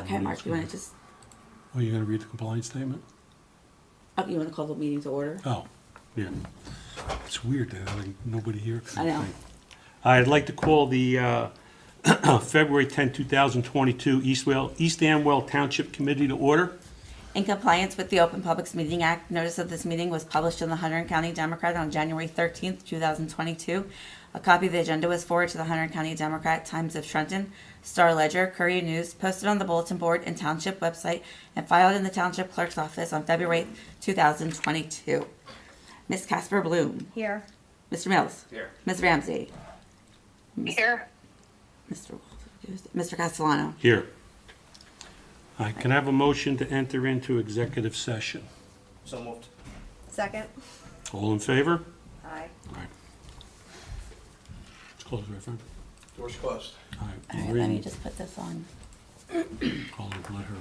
Okay, Mark, you want to just, Oh, you're going to read the compliance statement? oh, you want to call the meeting to order? Oh, yeah. It's weird that nobody here. I know. I'd like to call the February 10, 2022 East Amwell Township Committee to order. In compliance with the Open Publics Meeting Act, notice of this meeting was published in the Hunterdon County Democrat on January 13th, 2022. A copy of the agenda was forwarded to the Hunterdon County Democrat, Times of Trenton, Star Ledger, Courier News, posted on the bulletin board and Township website, and filed in the Township Clerk's office on February 8th, 2022. Ms. Casper Bloom. Here. Mr. Mills. Here. Ms. Ramsey. Here. Mr. Castellano. Here. I can I have a motion to enter into executive session. So moved. Second. All in favor? Aye. All right. Let's close it, right, friend? Door's closed. All right. All right, let me just put this on. Call it, let her.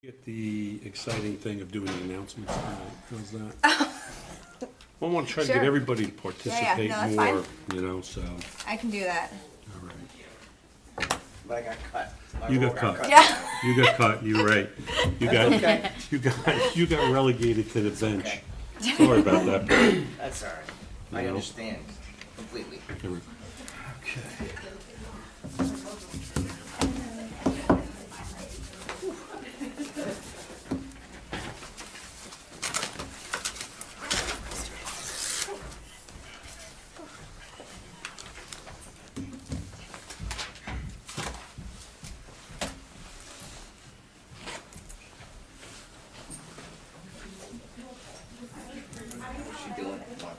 Get the exciting thing of doing the announcements tonight. How's that? I want to try to get Sure. everybody to participate no, that's more, fine. you know, so, I can do that. all right. But I got cut. My You role got cut. Yeah. You got cut, you're right. You got, okay. you got relegated to the bench. Sorry about that. That's all right. I No. understand completely. Okay. How's she doing, Mark?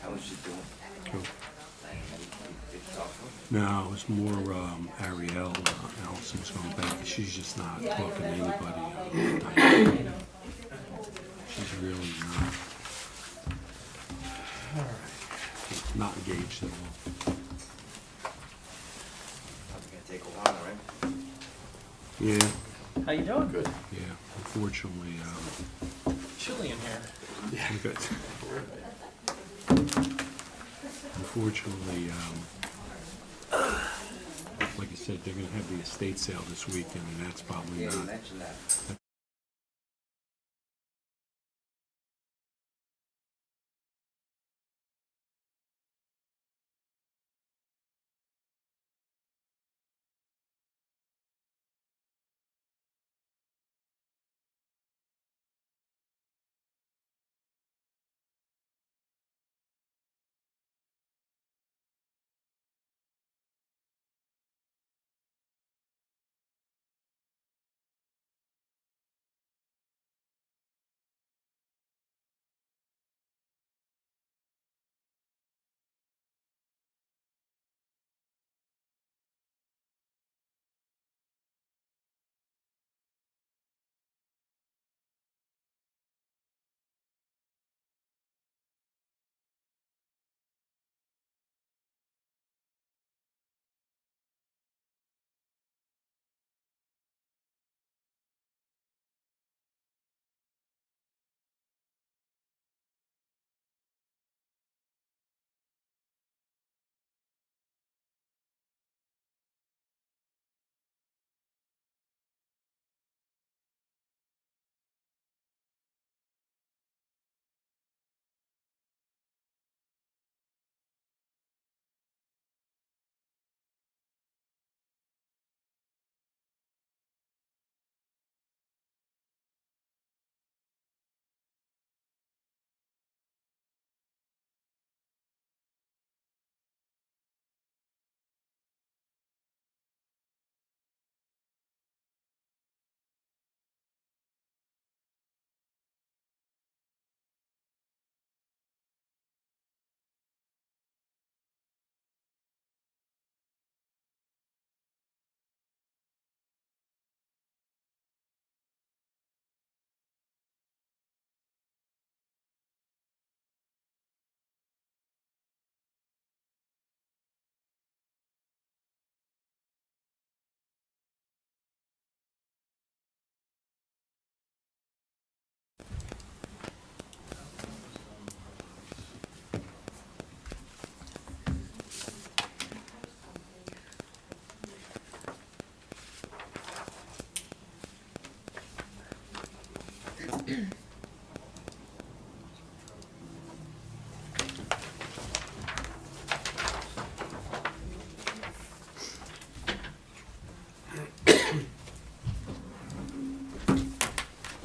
How is she doing? Cool. Did you talk to her? No, it's more Ariel. Allison's going back. She's just not talking to anybody. She's really not engaged at all. Probably gonna take a while, right? Yeah, How you doing? Good. yeah. Unfortunately, Chilly in here. good. Unfortunately, like I said, they're gonna have the estate sale this weekend, and that's probably Yeah, you not. mentioned that.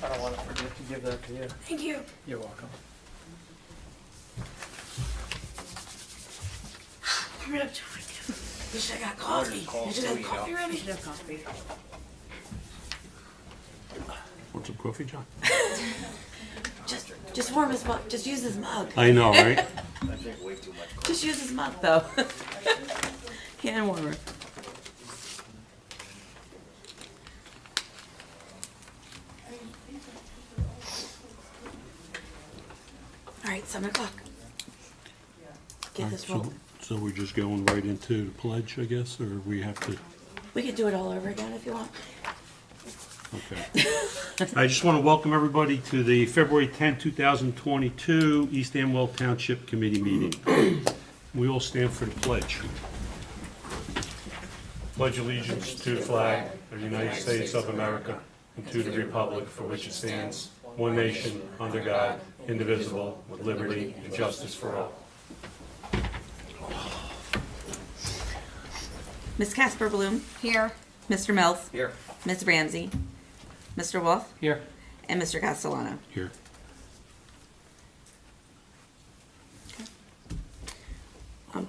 I don't want to forget to give that to you. Thank you. You're welcome. Warm it up, John. Wish I got coffee. Did you have coffee ready? Should have coffee. Want some coffee, John? Just warm his mug. Just use his mug. I know, right? I drink way too much coffee. Just use his mug, though. Hand warmer. All right, 7 o'clock. Get this So, rolled. so we're just going right into the pledge, I guess, or we have to? We could do it all over again if you want. Okay. I just want to welcome everybody to the February 10, 2022 East Amwell Township Committee meeting. We all stand for the pledge. Pledge allegiance to the flag of the United States of America and to the republic for which it stands, one nation, under God, indivisible, with liberty and justice for all. Ms. Casper Bloom, Here. Mr. Mills, Here. Ms. Ramsey, Mr. Wolf, Here. and Mr. Castellano. Here.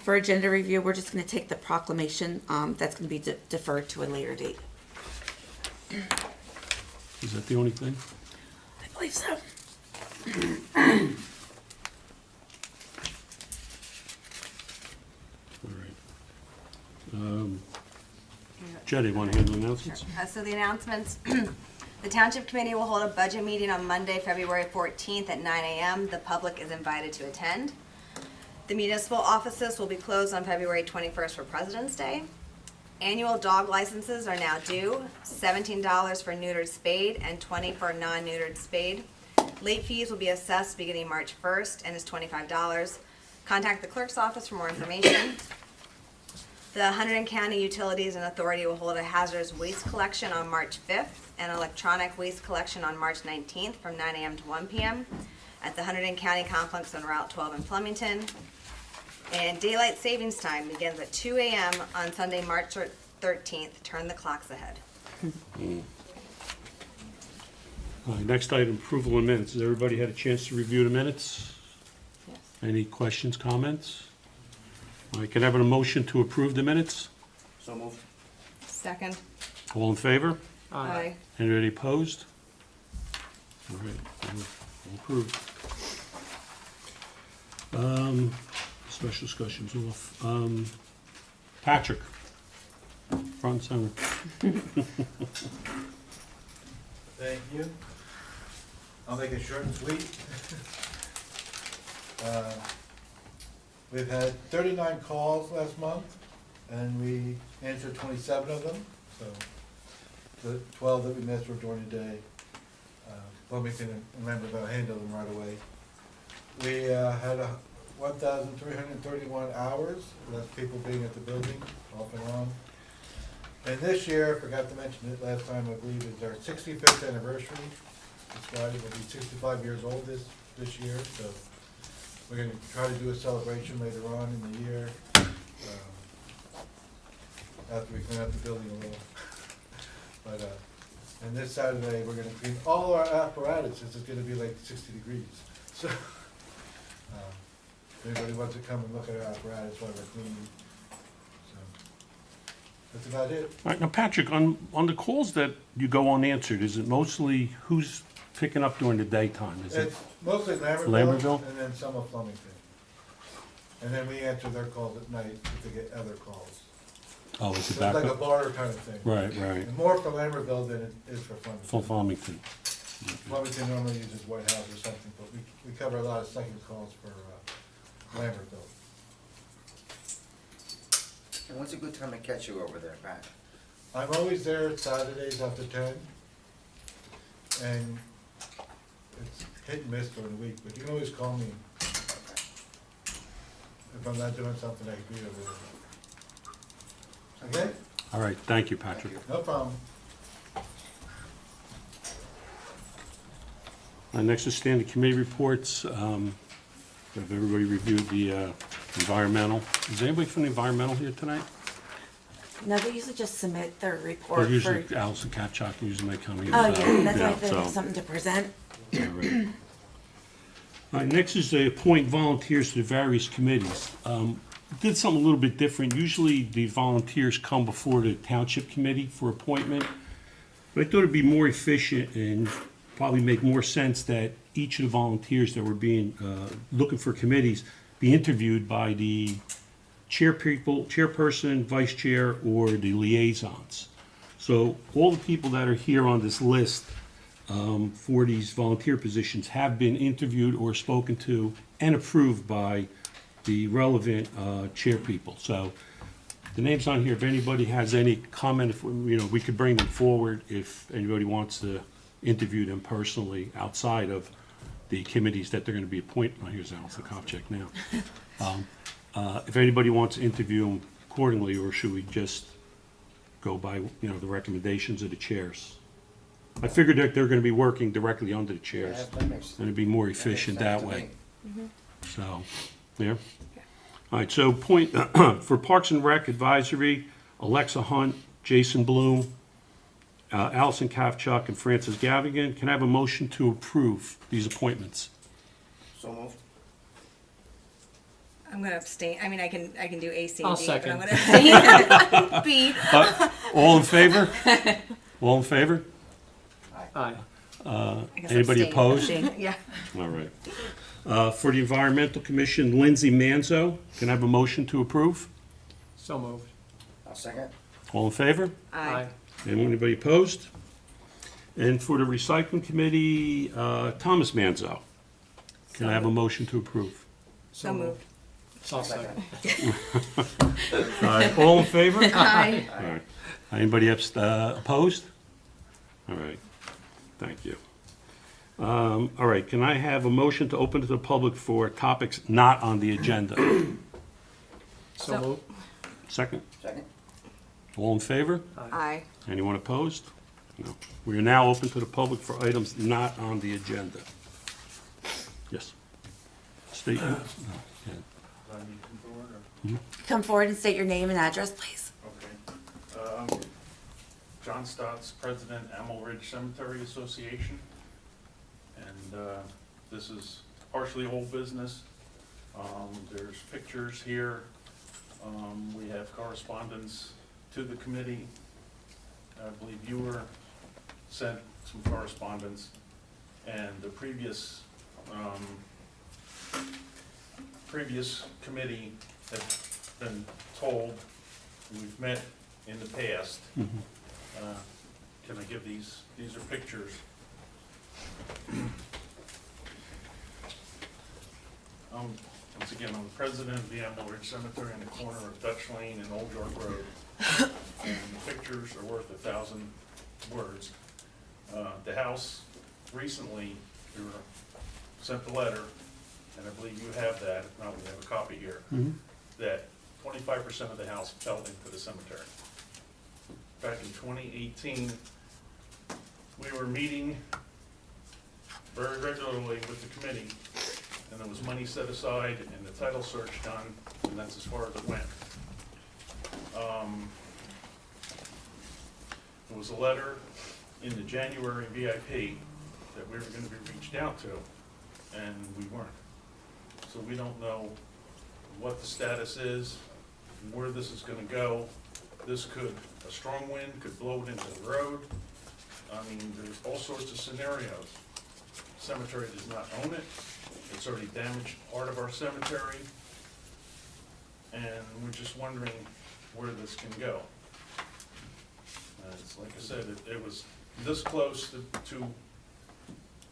For agenda review, we're just going to take the proclamation that's going to be deferred to a later date. Is that the only thing? I believe so. All right. Jenny, want to handle announcements? So the announcements, the Township Committee will hold a budget meeting on Monday, February 14th at 9 a.m. The public is invited to attend. The municipal offices will be closed on February 21st for President's Day. Annual dog licenses are now due, $17 for neutered spayed and $20 for non-neutered spayed. Late fees will be assessed beginning March 1st and is $25. Contact the clerk's office for more information. The Hunterdon County Utilities and Authority will hold a hazardous waste collection on March 5th and electronic waste collection on March 19th from 9 a.m. to 1 p.m. at the Hunterdon County Complex on Route 12 in Flemington. And daylight savings time begins at 2 a.m. on Sunday, March 13th. Turn the clocks ahead. All right, next item, approval of minutes. Has everybody had a chance to review the minutes? Yes. Any questions, comments? All right, can I have a motion to approve the minutes? So moved. Second. All in favor? Aye. Anybody opposed? All right, all approved. Special discussions off. Patrick, front and center. Thank you. I'll make it short and sweet. We've had 39 calls last month, and we answered 27 of them, so the 12 that we missed were during the day. Flemington and Lambertville handled them right away. We had 1,331 hours, that's people being at the building, off and on. And this year, I forgot to mention it last time, I believe, is our 65th anniversary. This Friday will be 65 years old this year, so we're gonna try to do a celebration later on in the year, after we clean up the building a little. But, and this Saturday, we're gonna clean all our apparatus, since it's gonna be like 60 degrees. So, if anybody wants to come and look at our apparatus while we're cleaning, so, that's about it. All right, now Patrick, on the calls that you go unanswered, is it mostly who's picking up during the daytime? Is it? It's mostly Lambertville? Lambertville, and then some of Flemington. And then we answer their calls at night if they get other calls. Oh, is So it it's like a backup? barter kind of thing. Right, right. And more for Lambertville than it is for Flemington. Full Farmington. Flemington normally uses White House or something, but we cover a lot of second calls for Lambertville. And what's a good time to catch you over there, Pat? I'm always there Saturdays after 10, and it's hit and miss during the week, but you can always call me. If I'm not doing something, I can be over there. Okay? All right, thank you, Patrick. No problem. Next is standing committee reports. Have everybody reviewed the environmental? Is anybody from the environmental here tonight? No, they usually just submit their Or report usually for. Allison Kapchak usually may come here. Oh, yeah, that's why they so- have something to present. Yeah, right. All right, next is the appoint volunteers to the various committees. Did something a little bit different. Usually the volunteers come before the township committee for appointment. But I thought it'd be more efficient and probably make more sense that each of the volunteers that were being, looking for committees, be interviewed by the chairperson, vice chair, or the liaisons. So all the people that are here on this list for these volunteer positions have been interviewed or spoken to and approved by the relevant chair people. So The name's on here. If anybody has any comment, if, we could bring them forward if anybody wants to interview them personally outside of the committees that they're going to be appointed. Oh, here's Alice, the cop check now. If anybody wants to interview them accordingly, or should we just go by, the recommendations of the chairs? I figured that they're going to be working directly under the chairs, and it'd be more efficient that way. So, yeah. All right, so for Parks and Rec Advisory, Alexa Hunt, Jason Bloom, Allison Kavchuk, and Francis Gavigan. Can I have a motion to approve these appointments? So moved. I'm gonna abstain. I mean, I can do A, C, and I'll D, second. but I'm gonna abstain. B. All in favor? All in favor? Aye. I guess Anybody abstain. opposed? Abstain, yeah. All right. For the Environmental Commission, Lindsay Manzo. Can I have a motion to approve? So moved. I'll second. All in favor? Aye. Anybody opposed? And for the Recycling Committee, Thomas Manzo. Can I have a motion to approve? So moved. I'll second. All right, all in favor? Aye. All right. Anybody opposed? All right, thank you. All right, can I have a motion to open to the public for topics not on the agenda? So moved. Second? Second. All in favor? Aye. Anyone opposed? No. We are now open to the public for items not on the agenda. Yes. State. Do I need to come forward, or? Come forward and state your name and address, please. Okay. John Stotts, President, Amel Ridge Cemetery Association. And this is partially old business. There's pictures here. We have correspondence to the committee. I believe you were sent some correspondence. And the previous committee had been told, we've met in the past. Can I give these are pictures. Once again, I'm the president of the Amel Ridge Cemetery in the corner of Dutch Lane and Old York Road. And the pictures are worth 1,000 words. The house, recently, we were sent the letter, and I believe you have that, if not, we have a copy here, that 25% of the house fell into the cemetery. Back in 2018, we were meeting very regularly with the committee, and there was money set aside and the title search done, and that's as far as it went. There was a letter in the January VIP that we were going to be reached out to, and we weren't. So we don't know what the status is, where this is going to go. This could, a strong wind could blow it into the road. I mean, there's all sorts of scenarios. Cemetery does not own it. It's already damaged part of our cemetery. And we're just wondering where this can go. It's like I said, it was this close to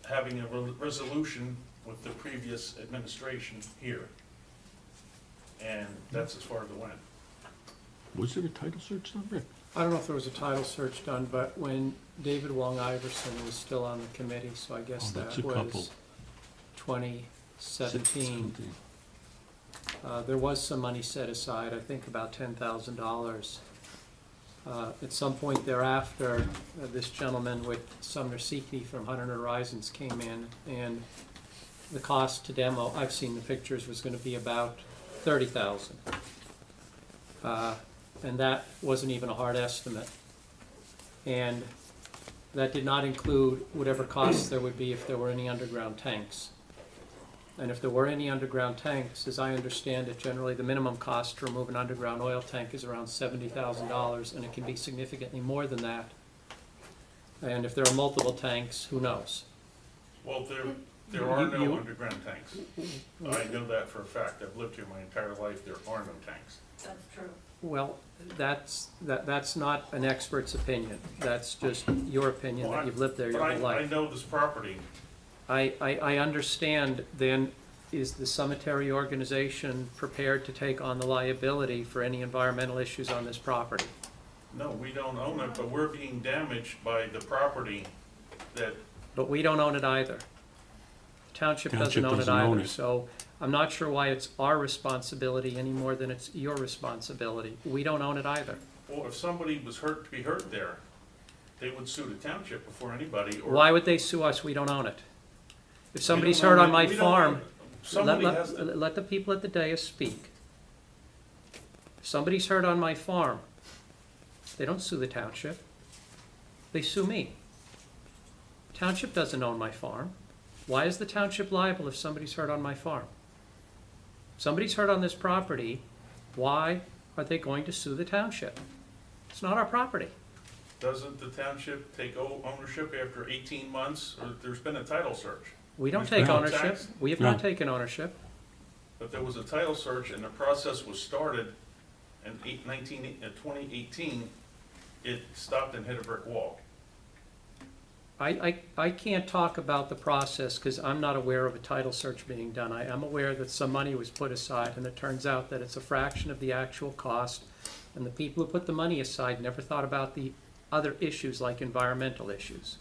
having a resolution with the previous administration here. And that's as far as it went. Was there a title search done, Rick? I don't know if there was a title search done, but when David Wong Iverson was still on the committee, so I guess That's that a couple. was 2017. There was some money set aside, I think about $10,000. At some point thereafter, this gentleman with Sumner Seekney from Hunter Horizons came in, and the cost to demo, I've seen the pictures, was going to be about $30,000. And that wasn't even a hard estimate. And that did not include whatever costs there would be if there were any underground tanks. And if there were any underground tanks, as I understand it, generally the minimum cost to remove an underground oil tank is around $70,000, and it can be significantly more than that. And if there are multiple tanks, who knows? Well, there are no You- underground tanks. I know that for a fact. I've lived here my entire life. There are no tanks. Well, that's not an expert's opinion. That's just your opinion that you've lived there your whole But I life. know this property. I understand then is the cemetery organization prepared to take on the liability for any environmental issues on this property? No, we don't own it, but we're being damaged by the property that, But we don't own it either. Township doesn't Township own it doesn't own either, it. so I'm not sure why it's our responsibility any more than it's your responsibility. We don't own it either. well, if somebody was hurt to be hurt there, they would sue the township before anybody, or. Why would they sue us? We don't own it. If We somebody's don't hurt own on it. my We don't farm, own it. Somebody has to. let the people at the dais speak. If somebody's hurt on my farm, they don't sue the township. They sue me. Township doesn't own my farm. Why is the township liable if somebody's hurt on my farm? If somebody's hurt on this property, why are they going to sue the township? It's not our property. Doesn't the township take ownership after 18 months, or there's been a title search? We don't There's take no ownership. tax? We have No. not taken ownership. But there was a title search and the process was started in 2018, it stopped and hit a brick wall. I can't talk about the process because I'm not aware of a title search being done. I am aware that some money was put aside, and it turns out that it's a fraction of the actual cost. And the people who put the money aside never thought about the other issues like environmental issues.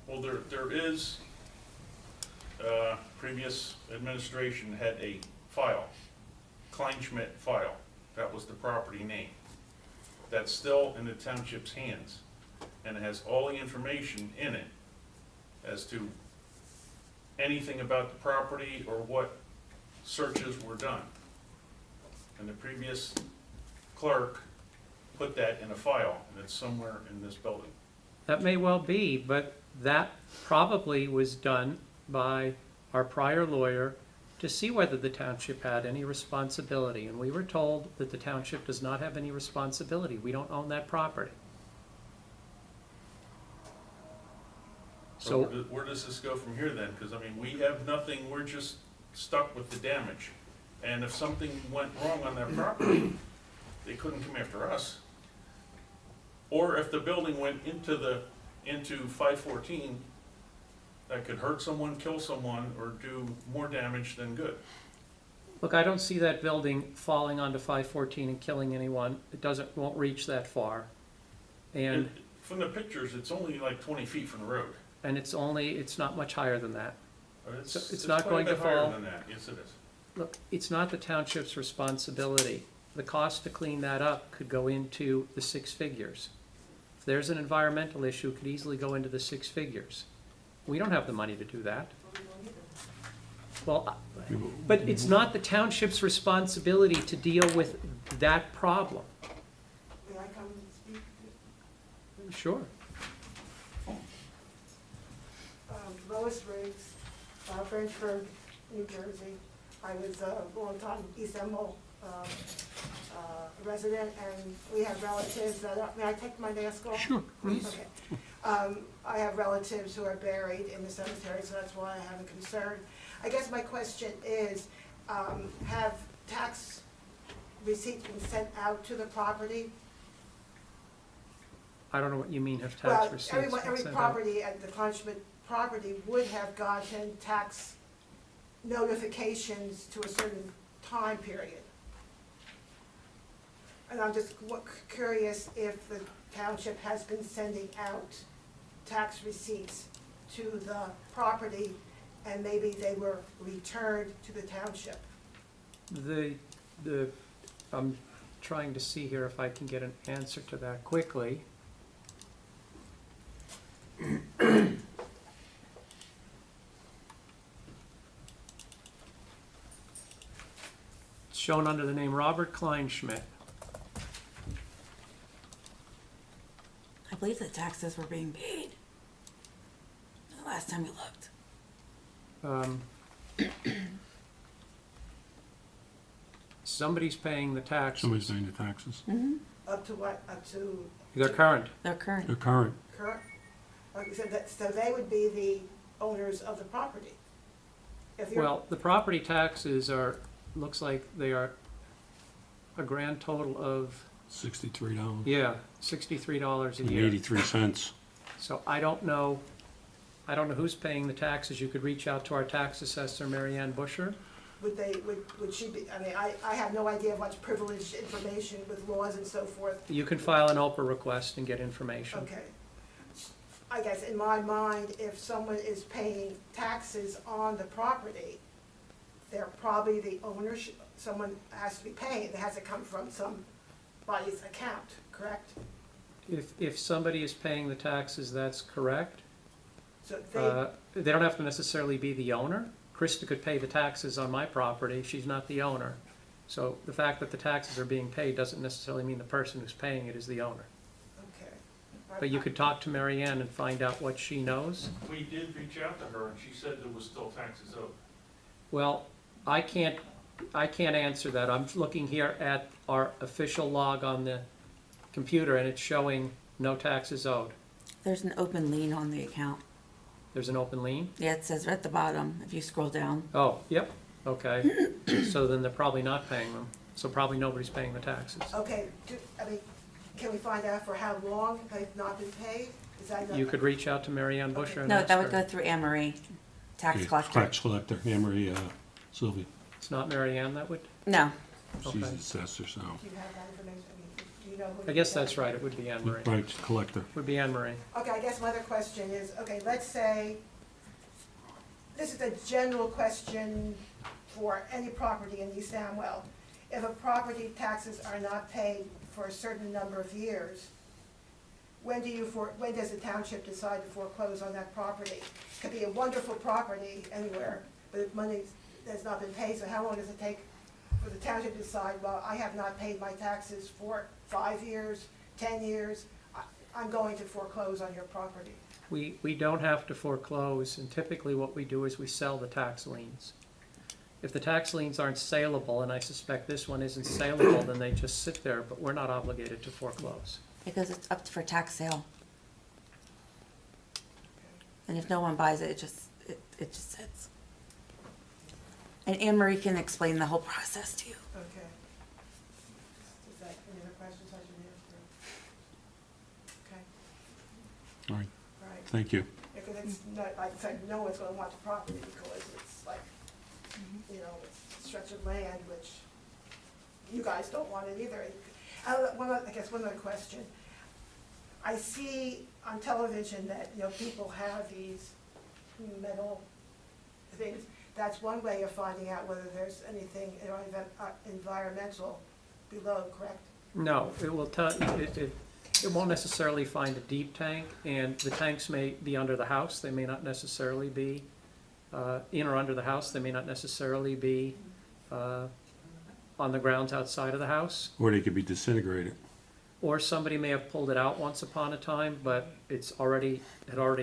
Well, there is, previous administration had a file, Kleinschmidt file, that was the property name. That's still in the township's hands, and it has all the information in it as to anything about the property or what searches were done. And the previous clerk put that in a file, and it's somewhere in this building. That may well be, but that probably was done by our prior lawyer to see whether the township had any responsibility. And we were told that the township does not have any responsibility. We don't own that property. So, Where does this go from here then? Because, I mean, we have nothing, we're just stuck with the damage. And if something went wrong on that property, they couldn't come after us. Or if the building went into 514, that could hurt someone, kill someone, or do more damage than good. look, I don't see that building falling onto 514 and killing anyone. It won't reach that far. And, From the pictures, it's only like 20 feet from the road. and it's not much higher than that. It's So it's it's not quite a going to bit higher fall? than that. Yes, it is. Look, it's not the township's responsibility. The cost to clean that up could go into the 6 figures. If there's an environmental issue, it could easily go into the 6 figures. We don't have the money to do that. Well, but it's not the township's responsibility to deal with that problem. May I come and speak? Sure. Lois Riggs, Frenchburg, New Jersey. I was a long-time East Emmel resident, and we have relatives that, may I take my mask off? Sure, please. Okay. I have relatives who are buried in the cemetery, so that's why I have a concern. I guess my question is, have tax receipts been sent out to the property? I don't know what you mean, have tax Well, receipts been every sent out? property at the Kleinschmidt property would have gotten tax notifications to a certain time period. And I'm just curious if the township has been sending out tax receipts to the property, and maybe they were returned to the township. I'm trying to see here if I can get an answer to that quickly. It's shown under the name Robert Kleinschmidt. I believe the taxes were being paid. The last time we looked. Somebody's paying the taxes. Somebody's paying the taxes. Up to what, up to They're current. They're current. They're current. current? Okay, so they would be the owners of the property? If you're- Well, the property taxes looks like they are a grand total of, $63 yeah, $63 a and year. 83 cents. So I don't know I don't know who's paying the taxes. You could reach out to our tax assessor, Mary Ann Busher. Would she be, I mean, I have no idea much privileged information with laws and so forth. You can file an OPA request and get information. Okay. I guess in my mind, if someone is paying taxes on the property, they're probably the owner, someone has to be paying, it has to come from somebody's account, correct? If somebody is paying the taxes, that's correct. So They don't have to necessarily be the owner. Krista could pay the taxes on my property, she's not the owner. So the fact that the taxes are being paid doesn't necessarily mean the person who's paying it is the owner. okay. But you could talk to Mary Ann and find out what she knows. We did reach out to her, and she said there was still taxes owed. Well, I can't answer that. I'm looking here at our official log on the computer, and it's showing no taxes owed. There's an open lien on the account. There's an open lien? Yeah, it says right at the bottom, if you scroll down. Oh, yep, okay. So then they're probably not paying them. So probably nobody's paying the taxes. Okay, I mean, can we find out for how long they've not been paid? Is that? You could reach out to Mary Ann Busher and No, ask that would her. go through Anne Marie, tax Yeah, collector. Tax collector, Anne Marie, Sylvia. It's not Mary Ann that would? No, She's Okay. the assessor, so. Do you have that information? I mean, do you know who? I guess that's right, it would be Anne Marie. Right, collector. Would be Anne Marie. Okay, I guess my other question is, okay, let's say, this is a general question for any property in East Amwell. If a property taxes are not paid for a certain number of years, when does the township decide to foreclose on that property? It could be a wonderful property anywhere, but if money has not been paid, so how long does it take for the township to decide, well, I have not paid my taxes for 5 years, 10 years, I'm going to foreclose on your property? We don't have to foreclose, and typically what we do is we sell the tax liens. If the tax liens aren't saleable, and I suspect this one isn't saleable, then they just sit there, but we're not obligated to foreclose. because it's up for tax sale. And if no one buys it, it just sits. And Anne Marie can explain the whole process to you. Okay. Is that any other questions I should answer? Okay, All right, right. thank you. Because it's not, like I said, no one's gonna want the property because it's like, you know, it's a stretch of land, which you guys don't want it either. I guess one other question. I see on television that, you know, people have these metal things. That's one way of finding out whether there's anything environmental below, correct? No, it will tell, it won't necessarily find a deep tank, and the tanks may be under the house, they may not necessarily be in or under the house, they may not necessarily be on the grounds outside of the house. Or they could be disintegrated. Or somebody may have pulled it out once upon a time, but had already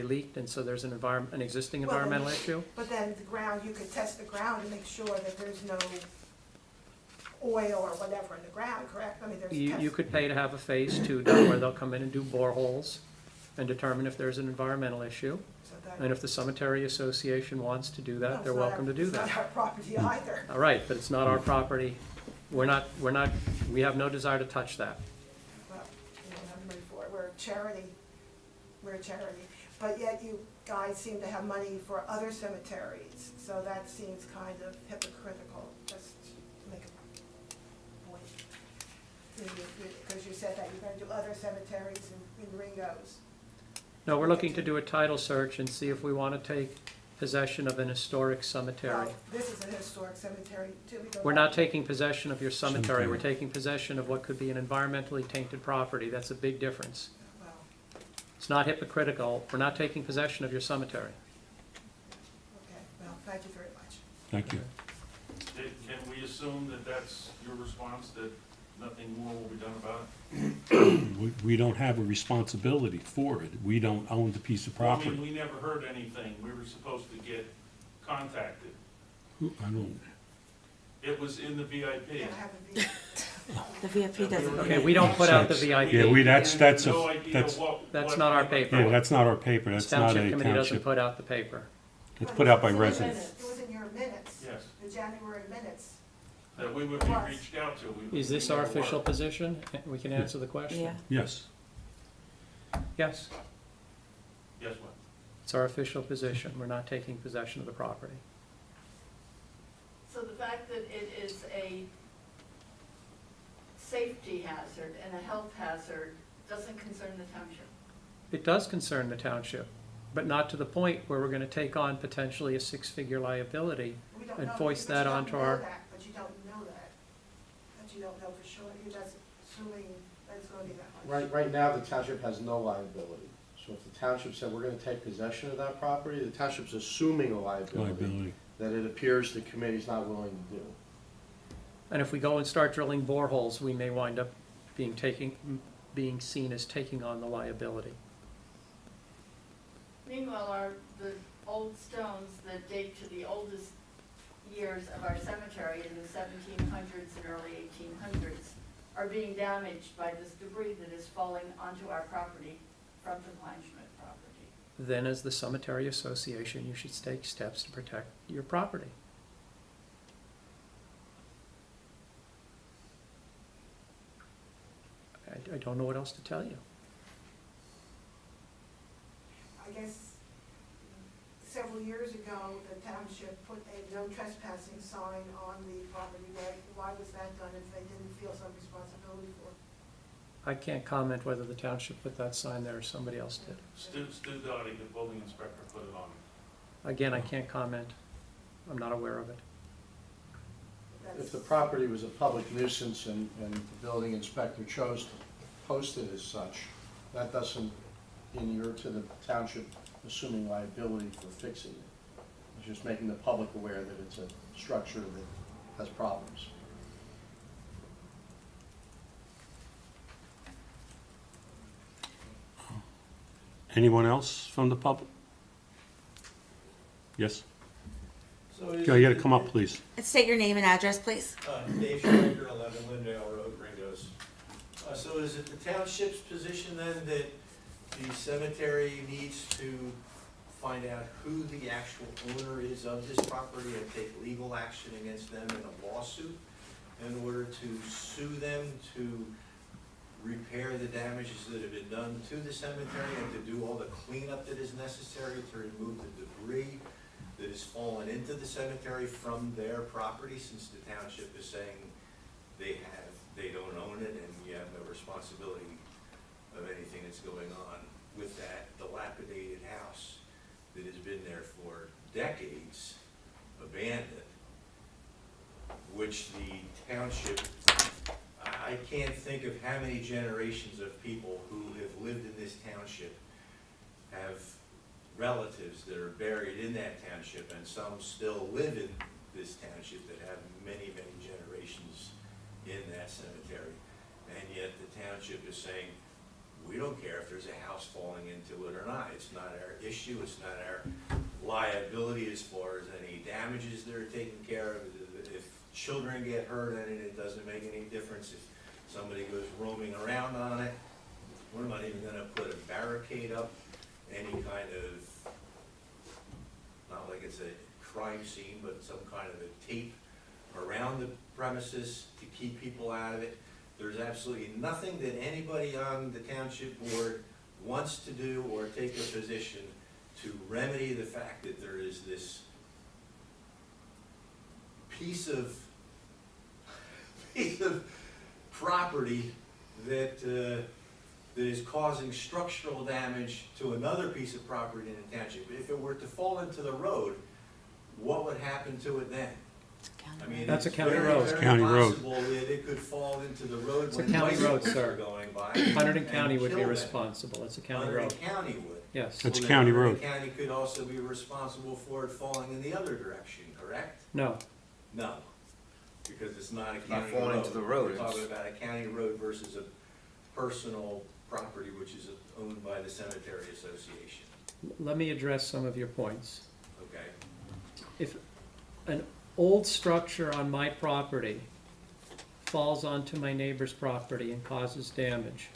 leaked, and so there's an existing Well, then- environmental issue. But then the ground, you could test the ground to make sure that there's no oil or whatever in the ground, correct? I mean, there's You tests. could pay to have a phase 2 done where they'll come in and do boreholes and determine if there's an environmental issue. So that- And if the cemetery association wants to do No, that, it's they're not welcome our- to do that. It's not our property either. All right, but it's not our property. We have no desire to touch that. Well, you don't have money for it. We're a charity. We're a charity. But yet you guys seem to have money for other cemeteries, so that seems kind of hypocritical, just to make a point. Because you said that you're gonna do other cemeteries in Ringo's. No, we're looking to do a title search and see if we want to take possession of an historic cemetery. Well, this is a historic cemetery too. We go We're back- not taking possession of your cemetery, we're Cemetery. taking possession of what could be an environmentally tainted property. That's a big difference. Well, It's not hypocritical, we're not taking possession of your cemetery. okay, well, thank you very much. Thank you. Can we assume that that's your response, that nothing more will be done about it? We don't have a responsibility for it. We don't own the piece of Well, I property. mean, we never heard anything. We were supposed to get contacted. I don't, It was in the VIP. Yeah, I have a view. The VIP doesn't. Okay, we don't put out the yeah, VIP. that's, We had a, no idea that's, That's what not our might- paper. yeah, that's not our paper. That's not Township a committee doesn't township. put out the paper. It's put out by It was in your residents. minutes. It was in your minutes. Yes, The January minutes. that we would be reached out to. Is this we our never were. official position? We can answer the question? Yeah. Yes. Yes. Yes, what? It's our official position. We're not taking possession of the property. So the fact that it is a safety hazard and a health hazard doesn't concern the township? It does concern the township, but not to the point where we're gonna take on potentially a six-figure liability We don't and know, foist but that you don't onto know our, that, But you don't know that. But you don't know for sure. You're just assuming that it's gonna be that much. Right now, the township has no liability. So if the township said, we're gonna take possession of that property, the township's assuming a liability that it appears the committee's not willing to do. and if we go and start drilling boreholes, we may wind up being seen as taking on the liability. Meanwhile, the old stones that date to the oldest years of our cemetery in the 1700s and early 1800s are being damaged by this debris that is falling onto our property from the Kleinschmidt property. Then as the cemetery association, you should take steps to protect your property. I don't know what else to tell you. I guess several years ago, the township put a no trespassing sign on the property. Why was that done if they didn't feel some responsibility for it? I can't comment whether the township put that sign there or somebody else did. Stu Dottie, the building inspector, put it on. Again, I can't comment. I'm not aware of it. If the property was a public nuisance and the building inspector chose to post it as such, that doesn't inure to the township assuming liability for fixing it. It's just making the public aware that it's a structure that has problems. Anyone else from the public? Yes? So is Joe, you gotta it- come up, please. State your name and address, please. Dave Schrager, 11 Lindale Road, Ringos. So is it the township's position then that the cemetery needs to find out who the actual owner is of this property and take legal action against them in a lawsuit in order to sue them to repair the damages that have been done to the cemetery and to do all the cleanup that is necessary to remove the debris that has fallen into the cemetery from their property, since the township is saying they don't own it and you have no responsibility of anything that's going on with that dilapidated house that has been there for decades, abandoned, which the township, I can't think of how many generations of people who have lived in this township have relatives that are buried in that township, and some still live in this township that have many, many generations in that cemetery. And yet the township is saying, we don't care if there's a house falling into it or not. It's not our issue, it's not our liability as far as any damages that are taken care of. If children get hurt in it, it doesn't make any difference. If somebody goes roaming around on it, we're not even gonna put a barricade up, any kind of, not like it's a crime scene, but some kind of a tape around the premises to keep people out of it. There's absolutely nothing that anybody on the township board wants to do or take a position to remedy the fact that there is this piece of property that that is causing structural damage to another piece of property in the township. If it were to fall into the road, what would happen to it then? I mean, That's a it's county very, road. very County road. possible that it could fall into the road It's a when county road, bicycles sir. are going by. Hunterdon and County would be kill them. responsible. It's a county Hunterdon road. County would. Yes. That's a Well, county then road. Hunterdon County could also be responsible for it falling in the other direction, correct? No. No, because it's not a not county falling road. into the road, We're talking it's- about a county road versus a personal property which is owned by the cemetery association, Let me address some of your points. okay? If an old structure on my property falls onto my neighbor's property and causes damage,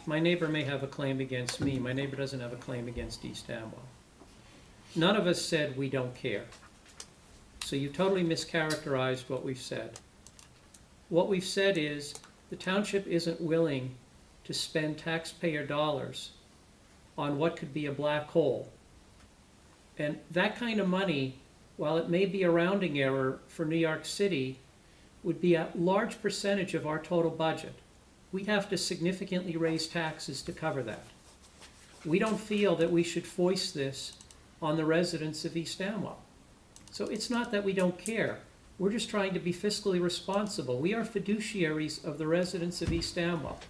my neighbor may have a claim against me. My neighbor doesn't have a claim against East Amwell. None of us said we don't care. So you totally mischaracterized what we've said. What we've said is the township isn't willing to spend taxpayer dollars on what could be a black hole And that kind of money, while it may be a rounding error for New York City, would be a large percentage of our total budget. We'd have to significantly raise taxes to cover that. We don't feel that we should foist this on the residents of East Amwell. So it's not that we don't care. We're just trying to be fiscally responsible. We are fiduciaries of the residents of East Amwell.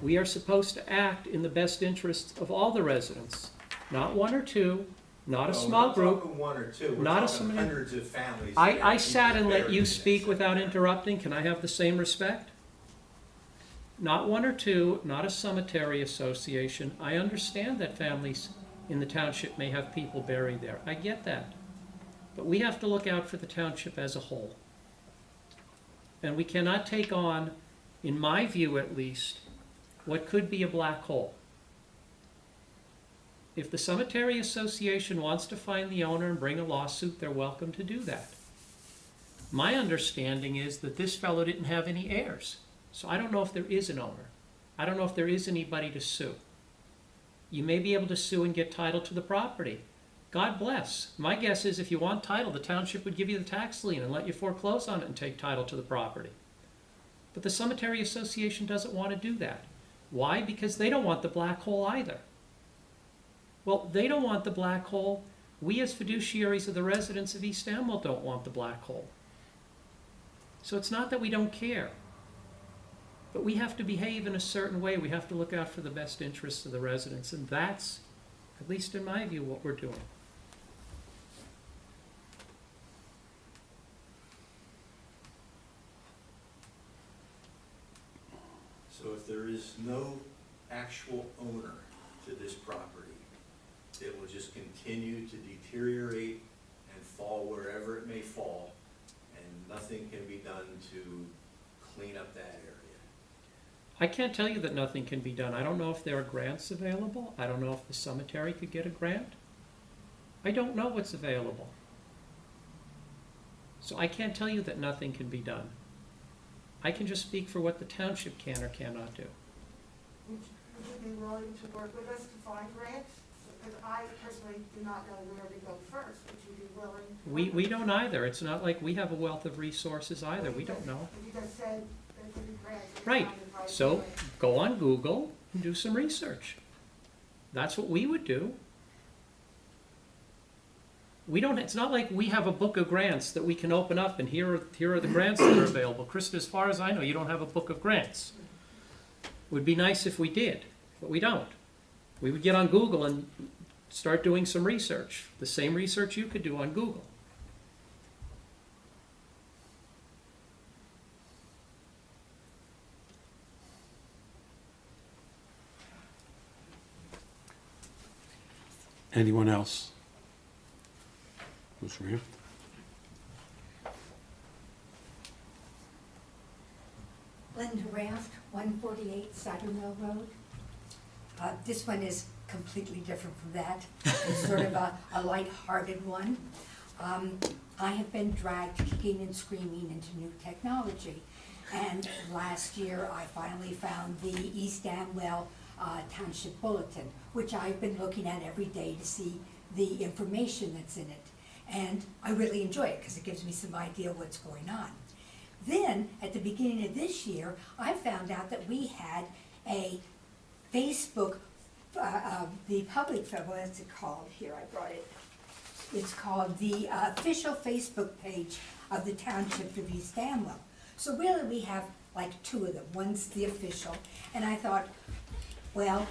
We are supposed to act in the best interests of all the residents, not one or two, not a small group. We're not talking one or two, we're not a talking sum- hundreds of families. I sat and let you Buried in speak this. without interrupting. Can I have the same respect? Not one or two, not a cemetery association. I understand that families in the township may have people buried there. I get that. But we have to look out for the township as a whole. And we cannot take on, in my view at least, what could be a black hole. If the Cemetery Association wants to find the owner and bring a lawsuit, they're welcome to do that. My understanding is that this fellow didn't have any heirs. So I don't know if there is an owner. I don't know if there is anybody to sue. You may be able to sue and get title to the property. God bless. My guess is if you want title, the township would give you the tax lien and let you foreclose on it and take title to the property. But the Cemetery Association doesn't want to do that. Why? Because they don't want the black hole either. Well, they don't want the black hole. We as fiduciaries of the residents of East Amwell don't want the black hole. So it's not that we don't care. But we have to behave in a certain way. We have to look out for the best interests of the residents. And that's, at least in my view, what we're doing. So if there is no actual owner to this property, it will just continue to deteriorate and fall wherever it may fall, and nothing can be done to clean up that area. I can't tell you that nothing can be done. I don't know if there are grants available. I don't know if the cemetery could get a grant. I don't know what's available. So I can't tell you that nothing can be done. I can just speak for what the township can or cannot do. Would you be willing to work with us to find grants? Because I personally do not know where to go first. Would you be willing? to We don't either. It's not like we have a wealth of resources either. We don't know. You just said there could be grants. Right. So go on Google and do some research. That's what we would do. We don't, it's not like we have a book of grants that we can open up and here are the grants that are available. Krista, as far as I know, you don't have a book of grants. Would be nice if we did, but we don't. We would get on Google and start doing some research, the same research you could do on Google. Anyone else? Ms. Rand? Linda Raft, 148 Cider Mill Road. This one is completely different from that. It's sort of a light-hearted one. I have been dragged kicking and screaming into new technology. And last year, I finally found the East Amwell Township Bulletin, which I've been looking at every day to see the information that's in it. And I really enjoy it because it gives me some idea of what's going on. Then, at the beginning of this year, I found out that we had a Facebook, the public, what's it called? Here, I brought it. It's called the official Facebook page of the Township of East Amwell. So really, we have like two of them. One's the official, and I thought, well,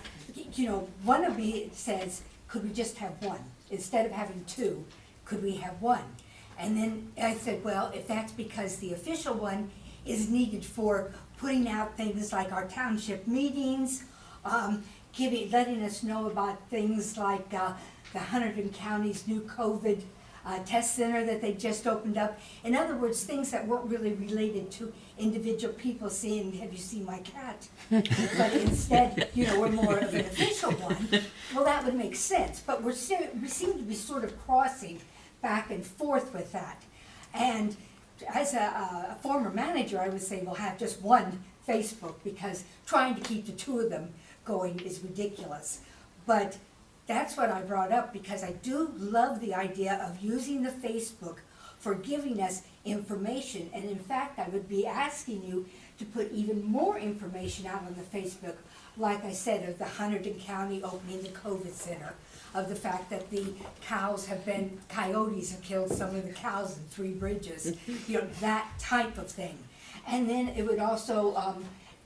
you know, one of me says, could we just have one? Instead of having two, could we have one? And then I said, well, if that's because the official one is needed for putting out things like our township meetings, letting us know about things like the Hunterdon County's new COVID test center that they just opened up. In other words, things that weren't really related to individual people saying, have you seen my cat? But instead, you know, we're more of an official one. Well, that would make sense, but we seem to be sort of crossing back and forth with that. And as a former manager, I would say we'll have just one Facebook because trying to keep the two of them going is ridiculous. But that's what I brought up, because I do love the idea of using the Facebook for giving us information. And in fact, I would be asking you to put even more information out on the Facebook, like I said, of the Hunterdon County opening the COVID center, of the fact that the coyotes have killed some of the cows in 3 Bridges, you know, that type of thing. And then it would also,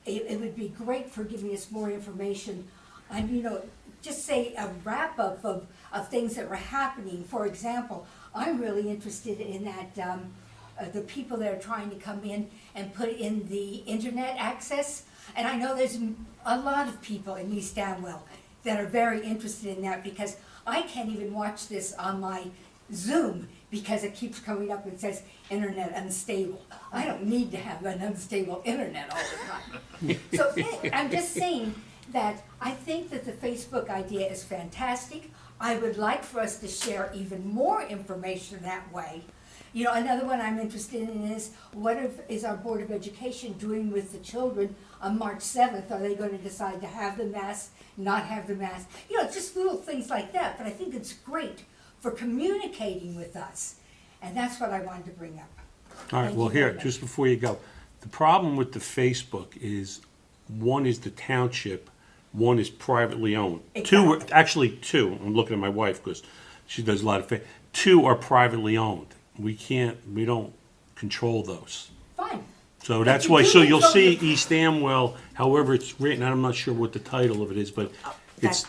it would be great for giving us more information on, you know, just say a wrap-up of things that were happening. For example, I'm really interested in that, the people that are trying to come in and put in the internet access. And I know there's a lot of people in East Amwell that are very interested in that, because I can't even watch this on my Zoom because it keeps coming up and says internet unstable. I don't need to have an unstable internet all the time. So I'm just saying that I think that the Facebook idea is fantastic. I would like for us to share even more information that way. You know, another one I'm interested in is, what is our Board of Education doing with the children on March 7th? Are they going to decide to have the mask, not have the mask? You know, just little things like that, but I think it's great for communicating with us. And that's what I wanted to bring up. All right, Thank well, you very here, much. just before you go, the problem with the Facebook is, one is the township, one is privately owned. Exactly. Actually two, I'm looking at my wife because she does a lot of, 2 are privately owned. We don't control those. Fine. So But that's you why, do so you'll control see your- East Amwell, however it's written, I'm not sure what the title of it is, but it's,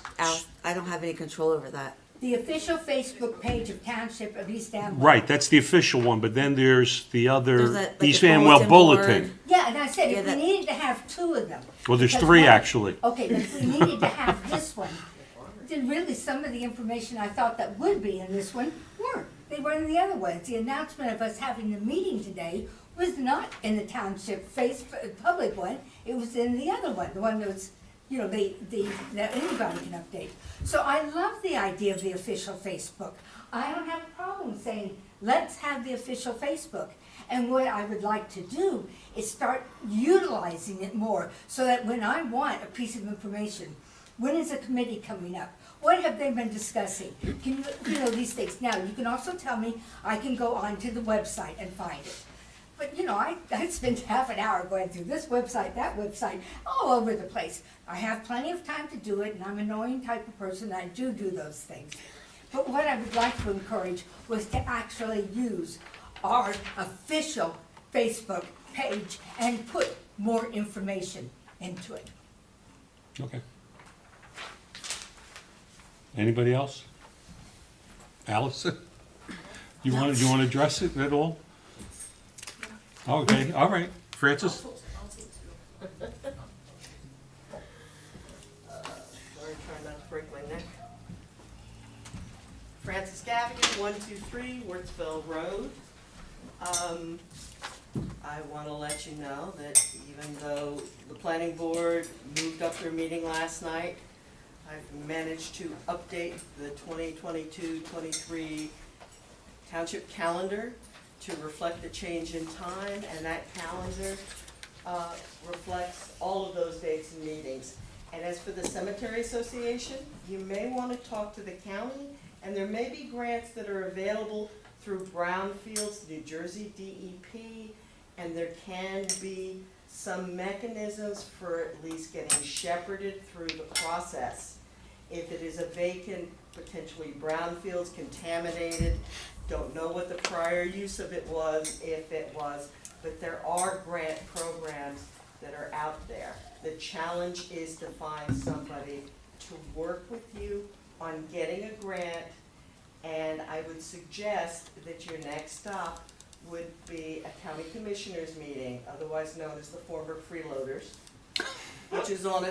I don't have any control over that. The official Facebook page of Township of East Amwell. right, that's the official one, but then there's the There's other like East a Amwell bulletin Bulletin. Yeah, and I said, Yeah, if we that- needed to have 2 of them. Well, there's because 3 one- actually. Okay, but if we needed to have this one, then really some of the information I thought that would be in this one weren't. They were in the other ones. The announcement of us having the meeting today was not in the Township public one. It was in the other one, the one that was, you know, that anybody can update. So I love the idea of the official Facebook. I don't have a problem saying, let's have the official Facebook. And what I would like to do is start utilizing it more, so that when I want a piece of information, when is a committee coming up? What have they been discussing? Can you know these things? Now, you can also tell me, I can go onto the website and find it. But, you know, I spend half an hour going through this website, that website, all over the place. I have plenty of time to do it, and I'm an annoying type of person, I do those things. But what I would like to encourage was to actually use our official Facebook page and put more information into it. Okay. Anybody else? Alice? You want to address it at all? Okay, all right. Francis? Sorry, trying not to break my neck. Francis Gavigan, 123 Wurtsville Road. I want to let you know that even though the planning board moved up their meeting last night, I've managed to update the 2022-23 township calendar to reflect the change in time, and that calendar reflects all of those dates and meetings. And as for the Cemetery Association, you may want to talk to the county, and there may be grants that are available through Brownfields, New Jersey DEP, and there can be some mechanisms for at least getting shepherded through the process. If it is a vacant, potentially brownfields, contaminated, don't know what the prior use of it was, if it was, but there are grant programs that are out there. The challenge is to find somebody to work with you on getting a grant, and I would suggest that your next stop would be a county commissioners meeting, otherwise known as the former freeloaders, which is on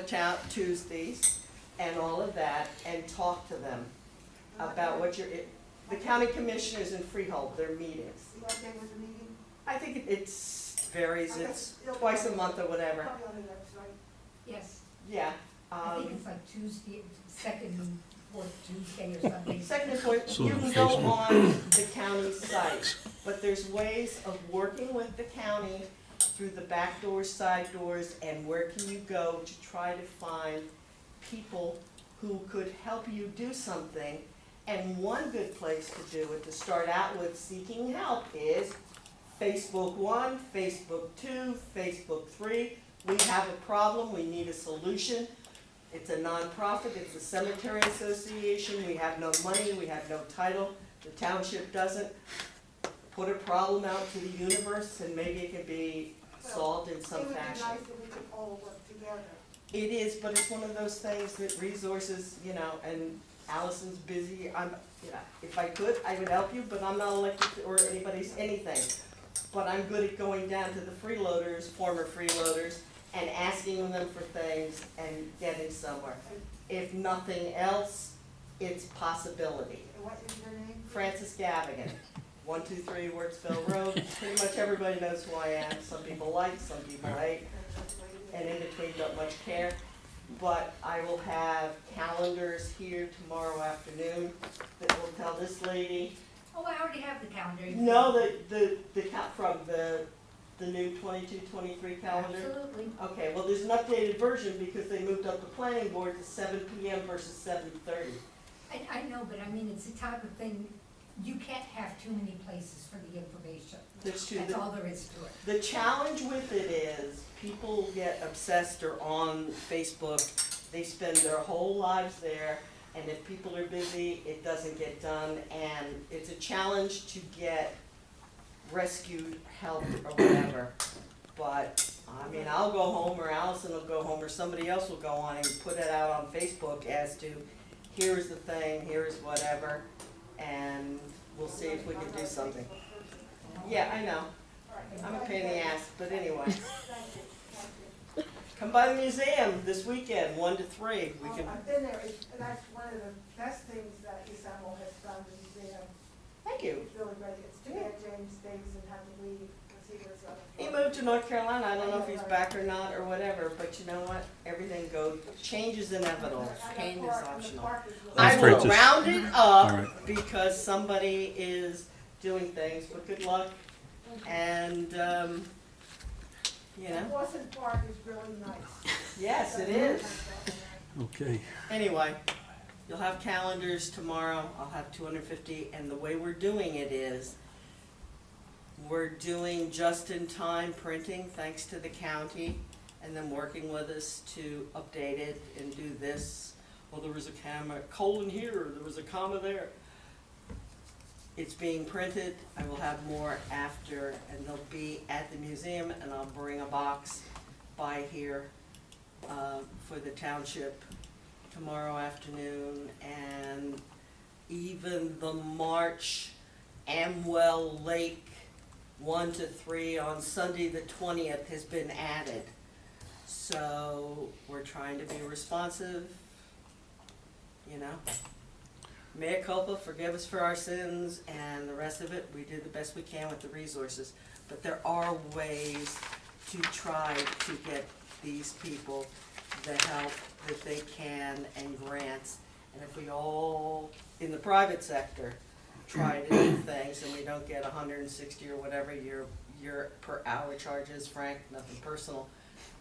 Tuesdays, and all of that, and talk to them about what the county commissioners in Freehold, their meetings. What day was the meeting? I think it varies, it's twice a month or whatever. Probably on the website. Yes, Yeah. I think it's like Tuesday, second and fourth Tuesday or something. Second and fourth, So you on can go Facebook. on the county site, but there's ways of working with the county through the back doors, side doors, and where can you go to try to find people who could help you do something. And one good place to do it, to start out with seeking help, is Facebook 1, Facebook 2, Facebook 3. We have a problem, we need a solution. It's a nonprofit, it's a cemetery association, we have no money, we have no title, the township doesn't. Put a problem out to the universe and maybe it can be solved in some fashion. It would be nice if we could all work together. It is, but it's one of those things that resources, you know, and Allison's busy, if I could, I would help you, but I'm not elected or anybody's anything. But I'm good at going down to the freeloaders, former freeloaders, and asking them for things and getting somewhere. If nothing else, it's possibility. What is your name? Francis Gavigan, 123 Wirtsville Road. Pretty much everybody knows who I am. Some people like, some people hate, and in between don't much care. But I will have calendars here tomorrow afternoon that will tell this lady. Oh, I already have the calendar. No, from the new 22-23 calendar? Absolutely. Okay, well, there's an updated version because they moved up the planning board to 7 p.m. versus 7:30. I know, but I mean, it's the type of thing, you can't have too many places for the information. That's true. That's all there is to it. The challenge with it is people get obsessed or on Facebook. They spend their whole lives there, and if people are busy, it doesn't get done. And it's a challenge to get rescued, help, or whatever. But, I mean, I'll go home, or Allison will go home, or somebody else will go on and put it out on Facebook as to, here's the thing, here's whatever, and we'll see if we can do something. Yeah, I know. I'm a pain in the ass, but anyway. Come by the museum this weekend, 1 to 3. We can. I've been there, and that's one of the best things that Isamo has done, the museum. Thank you. It's really great. It's too bad James Davidson had to leave, because he was He moved to North Carolina. I don't know if he's back or not or whatever, but you know what? Everything goes, change is inevitable. Pain is optional. I will Francis. round it All up right. because somebody is doing things, but good luck. And, you know, Boston Park is really nice. yes, it is. Okay. Anyway, you'll have calendars tomorrow. I'll have 250, and the way we're doing it is, we're doing just-in-time printing, thanks to the county, and then working with us to update it and do this. Well, there was a colon here, there was a comma there. It's being printed. I will have more after, and they'll be at the museum, and I'll bring a box by here for the township tomorrow afternoon, and even the March Amwell Lake 1 to 3 on Sunday the 20th has been added. So we're trying to be responsive, you know. Mea culpa, forgive us for our sins, and the rest of it, we did the best we can with the resources. But there are ways to try to get these people the help that they can and grants. And if we all, in the private sector, try to do things and we don't get 160 or whatever your per hour charges, Frank, nothing personal,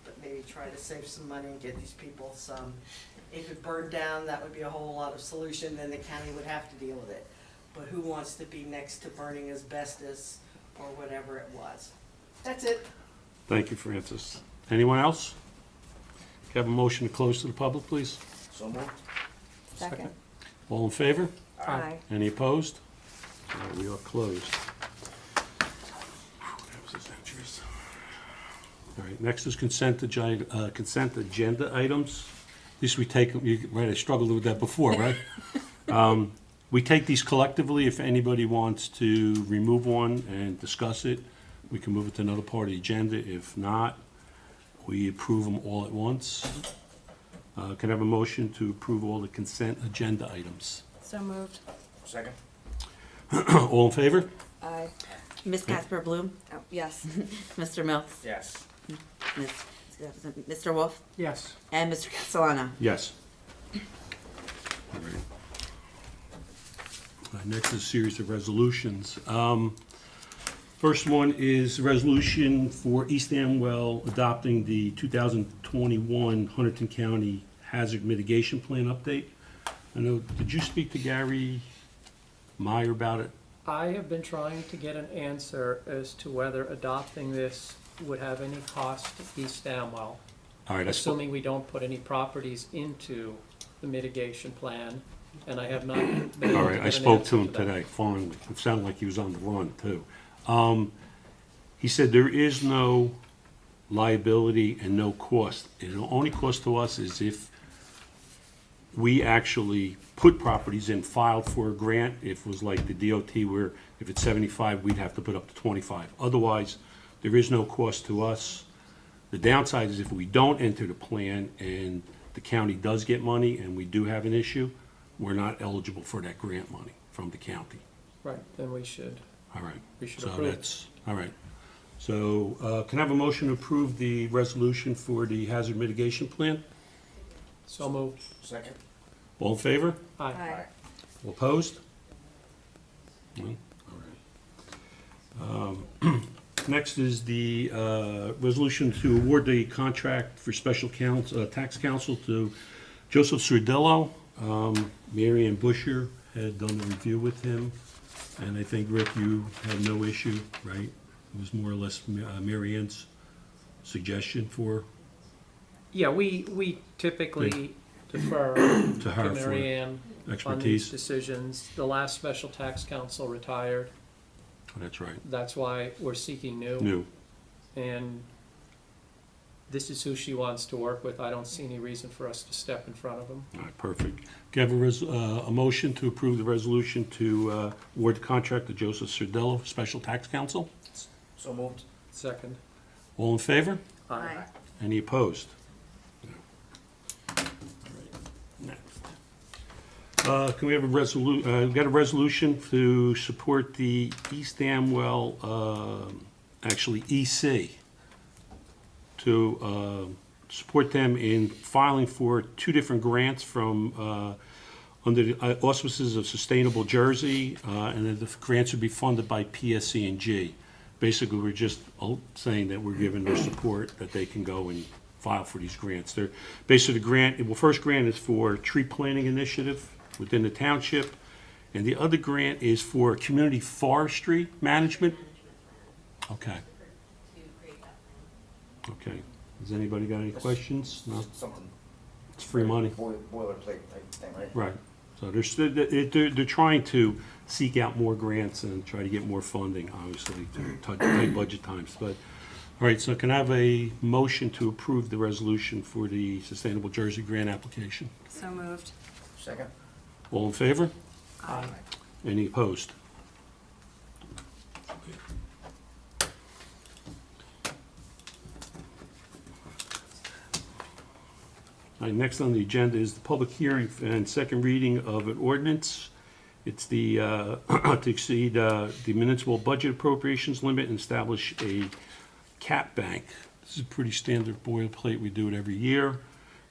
but maybe try to save some money and get these people some. If it burned down, that would be a whole lot of solution, then the county would have to deal with it. But who wants to be next to burning asbestos or whatever it was? That's it. Thank you, Francis. Anyone else? Can I have a motion to close to the public, please? So moved. Second. All in favor? Aye. Any opposed? All right, we are closed. That was adventurous. All right, next is consent agenda items. These we take, right, I struggled with that before, right? We take these collectively. If anybody wants to remove one and discuss it, we can move it to another part of the agenda. If not, we approve them all at once. Can I have a motion to approve all the consent agenda items? So moved. Second. All in favor? Aye. Ms. Casper Bloom? Oh, yes. Mr. Mills? Yes. Mr. Wolf? Yes. And Mr. Castellano? Yes. All right, next is a series of resolutions. First one is a resolution for East Amwell adopting the 2021 Hunterdon County hazard mitigation plan update. I know, did you speak to Gary Meyer about it? I have been trying to get an answer as to whether adopting this would have any cost to East Amwell, All right, assuming we don't put any properties into the mitigation plan, and I have not been able to get an all answer right, I spoke to him that. today, finally. It sounded like he was on the run, too. He said there is no liability and no cost. The only cost to us is if we actually put properties in, filed for a grant. If it was like the DOT where if it's 75, we'd have to put up to 25. Otherwise, there is no cost to us. The downside is if we don't enter the plan and the county does get money and we do have an issue, we're not eligible for that grant money from the county. Right, then we should All right. So approve it. that's, all right. So can I have a motion to approve the resolution for the hazard mitigation plan? So moved. Second? All in favor? Aye. All opposed? No? All right. Next is the resolution to award the contract for special tax counsel to Joseph Cerdillo. Mary Ann Busher had done the review with him, and I think, Rick, you had no issue, right? It was more or less Mary Ann's suggestion for, Yeah, we typically defer to her to for Mary Ann on these expertise. decisions. The last special tax counsel retired. That's right. That's why we're seeking New. And this is who she wants to work with. I don't see any reason for us to step in front of them. All right, perfect. Can I have a motion to approve the resolution to award the contract to Joseph Cerdillo, Special Tax Counsel? So moved. Second. All in favor? Aye. Any opposed? No. All right, next. Can we have we've got a resolution to support the East Amwell, actually EC, to support them in filing for 2 different grants from under the auspices of Sustainable Jersey, and then the grants would be funded by PSC&G. Basically, we're just saying that we're giving their support that they can go and file for these grants. They're basically the grant. Well, first grant is for tree planting initiative within the township, and the other grant is for community forestry management. Okay. Okay. Has anybody got any questions? No. Something. It's free money. Boilerplate type thing, right? Right. So they're trying to seek out more grants and try to get more funding, obviously, to tight budget times. But, all right, so can I have a motion to approve the resolution for the Sustainable Jersey grant application? So moved. Second? All in favor? Aye. Any opposed? All right, next on the agenda is the public hearing and second reading of an ordinance. It's the, to exceed the municipal budget appropriations limit and establish a cap bank. This is a pretty standard boilerplate, we do it every year,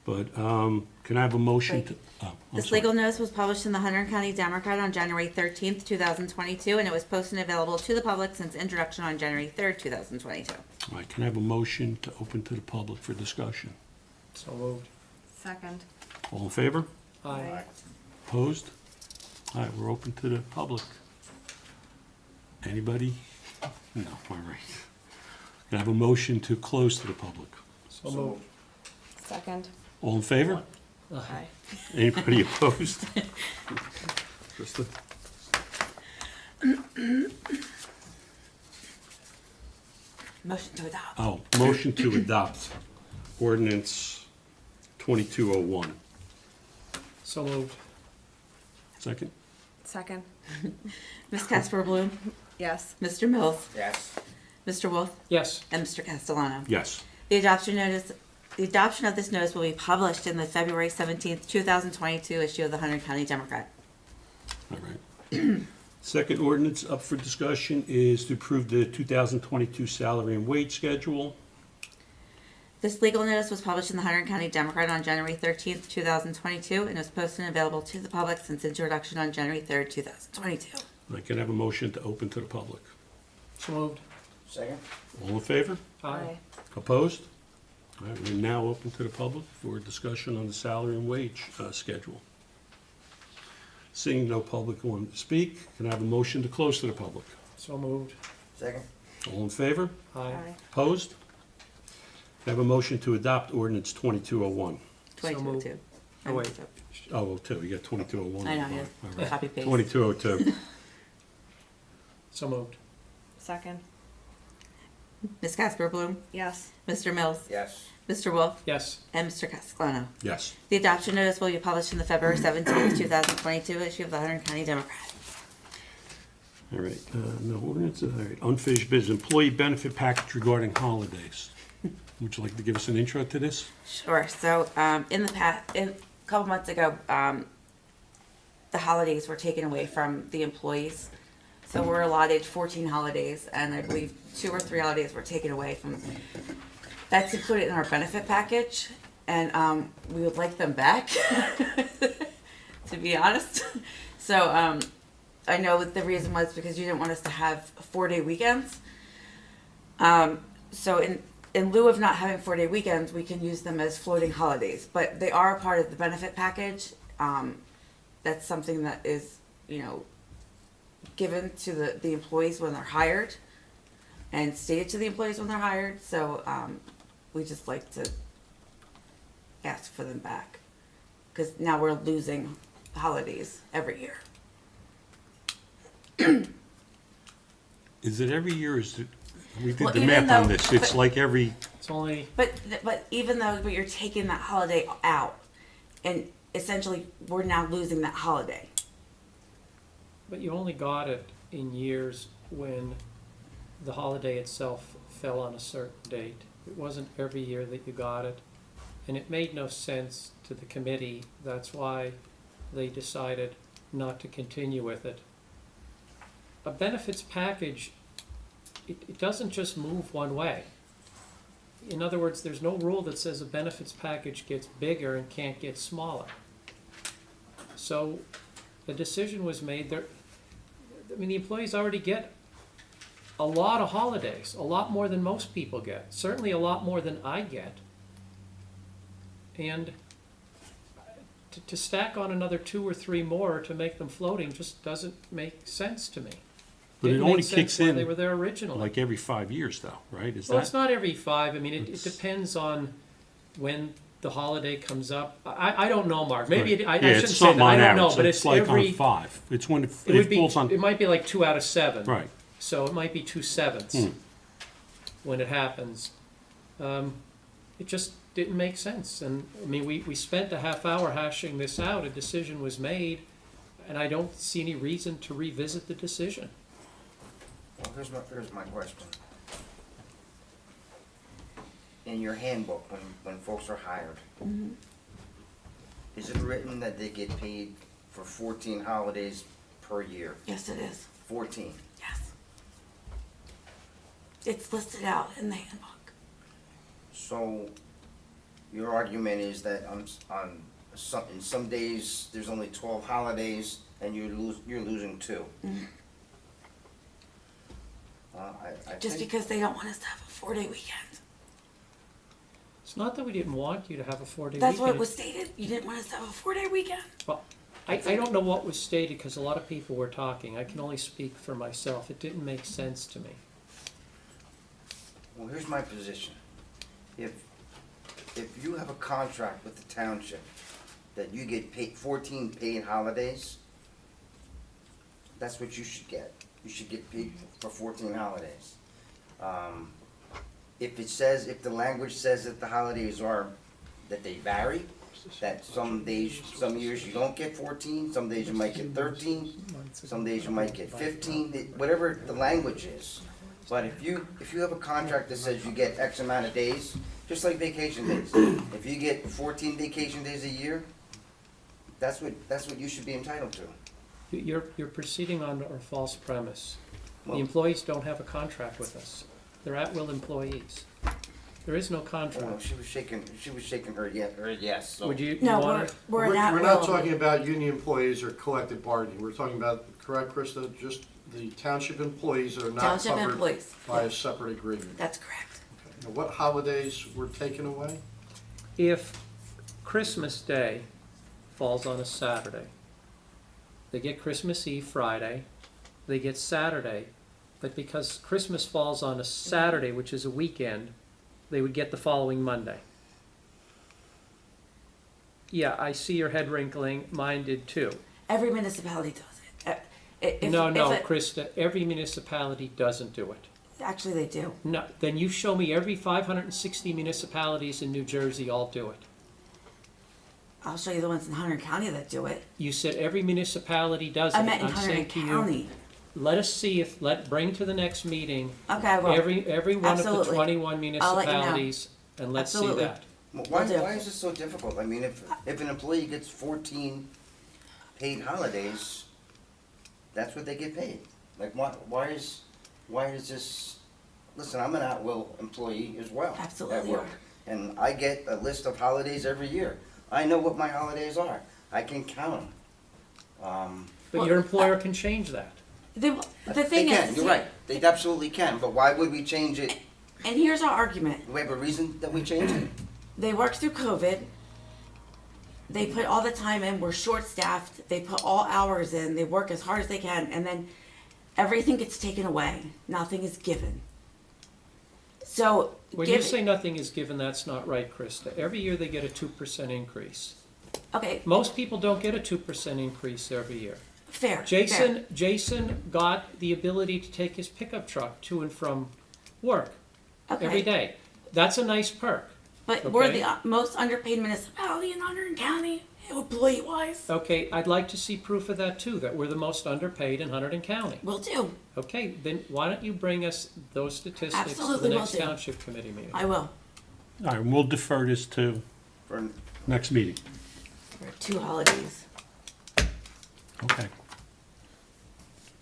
but can I have a motion to? Oh, I'm This sorry. legal notice was published in the Hunterdon County Democrat on January 13th, 2022, and it was posted and available to the public since introduction on January 3rd, 2022. All right, can I have a motion to open to the public for discussion? So moved. Second. All in favor? Aye. Opposed? All right, we're open to the public. Anybody? No, all right. Can I have a motion to close to the public? So moved. Second. All in favor? Aye. Anybody opposed? Krista? Motion to adopt. Oh, motion to adopt ordinance 2201. So moved. Second? Second. Ms. Casper Bloom, Yes. Mr. Mills, Yes. Mr. Wolf, Yes. and Mr. Castellano. Yes. The adoption of this notice will be published in the February 17th, 2022 issue of the Hunterdon County Democrat. All right. Second ordinance up for discussion is to approve the 2022 salary and wage schedule. This legal notice was published in the Hunterdon County Democrat on January 13th, 2022, and was posted and available to the public since introduction on January 3rd, 2022. I can have a motion to open to the public. So moved. Second? All in favor? Aye. Opposed? All right, we're now open to the public for discussion on the salary and wage schedule. Seeing no public wanting to speak, can I have a motion to close to the public? So moved. Second? All in favor? Aye. Opposed? Can I have a motion to adopt ordinance 2201? 2202. Oh, wait. Oh, 02, you got 2201. I know, All yeah. right. Copy paste. 2202. So moved. Second. Ms. Casper Bloom, Yes. Mr. Mills, Yes. Mr. Wolf, Yes. and Mr. Castellano. Yes. The adoption notice will be published in the February 17th, 2022 issue of the Hunterdon County Democrat. All right, no ordinance, all right, unfinished business, employee benefit package regarding holidays. Would you like to give us an intro to this? Sure. So, in the past, a couple months ago, the holidays were taken away from the employees. So we're allotted 14 holidays, and I believe 2 or 3 holidays were taken away from. That's included in our benefit package, and we would like them back, to be honest. So, I know the reason was because you didn't want us to have 4-day weekends. So in lieu of not having 4-day weekends, we can use them as floating holidays, but they are a part of the benefit package. That's something that is, given to the employees when they're hired and stated to the employees when they're hired. So we just like to ask for them back because now we're losing holidays every year. Is it every year, is it, we did Well, the even math on though- this, it's but- like every, It's only, But even though you're taking that holiday out, and essentially we're now losing that holiday. but you only got it in years when the holiday itself fell on a certain date. It wasn't every year that you got it, and it made no sense to the committee. That's why they decided not to continue with it. A benefits package, it doesn't just move one way. In other words, there's no rule that says a benefits package gets bigger and can't get smaller. So the decision was made there. I mean, the employees already get a lot of holidays, a lot more than most people get, certainly a lot more than I get. And to stack on another 2 or 3 more to make them floating just doesn't make sense to me. but it Didn't only make sense kicks when in they were there originally. like every 5 years though, right? Is Well, it's that, not every 5. I mean, it It's- depends on when the holiday comes up. I don't know, Mark. Maybe Right. I Yeah, shouldn't it's say something that. I on don't know, average. but It's it's like every. on 5. It's when It would it be. falls on, It might be like 2 out of 7. right. So it might be 2/7 Hmm. when it happens. It just didn't make sense. And I mean, we spent a half hour hashing this out. A decision was made, and I don't see any reason to revisit the decision. Well, here's my question. In your handbook, when folks are hired, is it written that they get paid for 14 holidays per year? Yes, it is. 14. Yes. It's listed out in the handbook. So, your argument is that in some days, there's only 12 holidays, and you're losing 2. Mhm. I Just think- because they don't want us to have a 4-day weekend. It's not that we didn't want you to have a 4-day That's weekend. what was stated. You didn't want us to have a 4-day weekend. Well, I don't know what was stated because a lot of people were talking. I can only speak for myself. It didn't make sense to me. Well, here's my position. If you have a contract with the township that you get paid 14 paid holidays, that's what you should get. You should get paid for 14 holidays. If the language says that the holidays that they vary, that some days, some years you don't get 14, some days you might get 13, some days you might get 15, whatever the language is. But if you have a contract that says you get X amount of days, just like vacation days, if you get 14 vacation days a year, that's what you should be entitled to. You're proceeding on a false premise. The Well- employees don't have a contract with us. They're at-will employees. There is no Oh, contract. she was shaking her yes, so. Would you No, want to? we're We're not. not talking about union employees or collective bargaining. We're talking about, correct, Krista, just the township employees that are not Township covered employees. by a separate agreement. That's correct. What holidays were taken away? If Christmas Day falls on a Saturday, they get Christmas Eve Friday, they get Saturday, but because Christmas falls on a Saturday, which is a weekend, they would get the following Monday. Yeah, I see your head wrinkling, mine did too. Every municipality does it. No, Krista, every municipality doesn't do it. Actually, they do. No, then you show me every 560 municipalities in New Jersey all do it. I'll show you the ones in Hunter County that do it. You said every municipality does it. I meant in I'm Hunter saying to you, County. let us see if, bring to the next meeting Okay, I will. every one of the Absolutely. 21 I'll let you know. municipalities, and let's see Absolutely. that. Well, why, Will do. why is this so difficult? I mean, if an employee gets 14 paid holidays, that's what they get paid. Like, why is this, listen, I'm an at-will employee as well. Absolutely At work. And I get a list of holidays every year. I know what my holidays are. I can count them. But Well, your employer can change that. The They thing can, is, you're right. They absolutely can, but why would we change it? and here's our argument. Do we have a reason that we changed it? They worked through COVID. They put all the time in. We're short-staffed. They put all hours in. They work as hard as they can, and then everything gets taken away. Nothing is given. So When you say nothing is given, that's not right, Krista. Every year they get a 2% increase. okay, Most people don't get a 2% increase every year. fair. fair. Jason got the ability to take his pickup truck to and from work Okay. every day. That's a nice perk. But we're Okay. the most underpaid municipality in Hunter County, employee-wise. Okay, I'd like to see proof of that too, that we're the most underpaid in Hunterdon County. Will do. Okay, then why don't you bring us those statistics to Absolutely the will next do. township committee meeting? I will. All right, we'll defer this to For next meeting. For 2 holidays. Okay.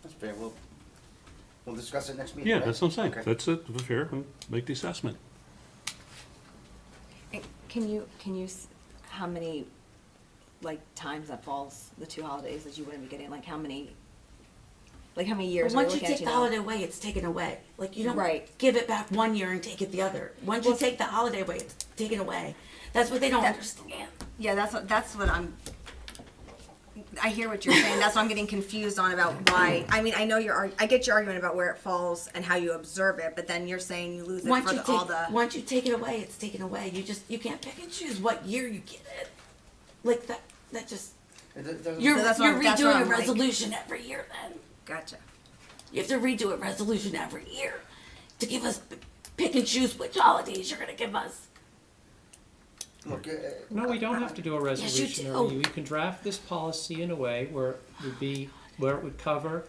That's fair. We'll discuss it next meeting, Yeah, right? that's what I'm saying. Okay. That's it, fair, and make the assessment. Can you, how many, like, times that falls, the 2 holidays that you wouldn't be getting, like, how many years are we Once you looking take at, you the know? holiday away, it's taken away. Like, you don't Right. give it back one year and take it the other. Once you take the holiday away, it's taken away. That's what they don't understand. Yeah, that's what I hear what you're saying, that's what I'm getting confused on about why, I mean, I know I get your argument about where it falls and how you observe it, but then you're saying you lose it Once for you all the. once you take it away, it's taken away. You can't pick and choose what year you get it. Like that just you're So that's what I'm- that's what redoing a I'm like- resolution every year. Then Gotcha. you have to redo a resolution every year to give us pick and choose which holidays you're going to give us. Look, No, we don't have to do a resolution do. every year. We can draft this policy in a way where it would cover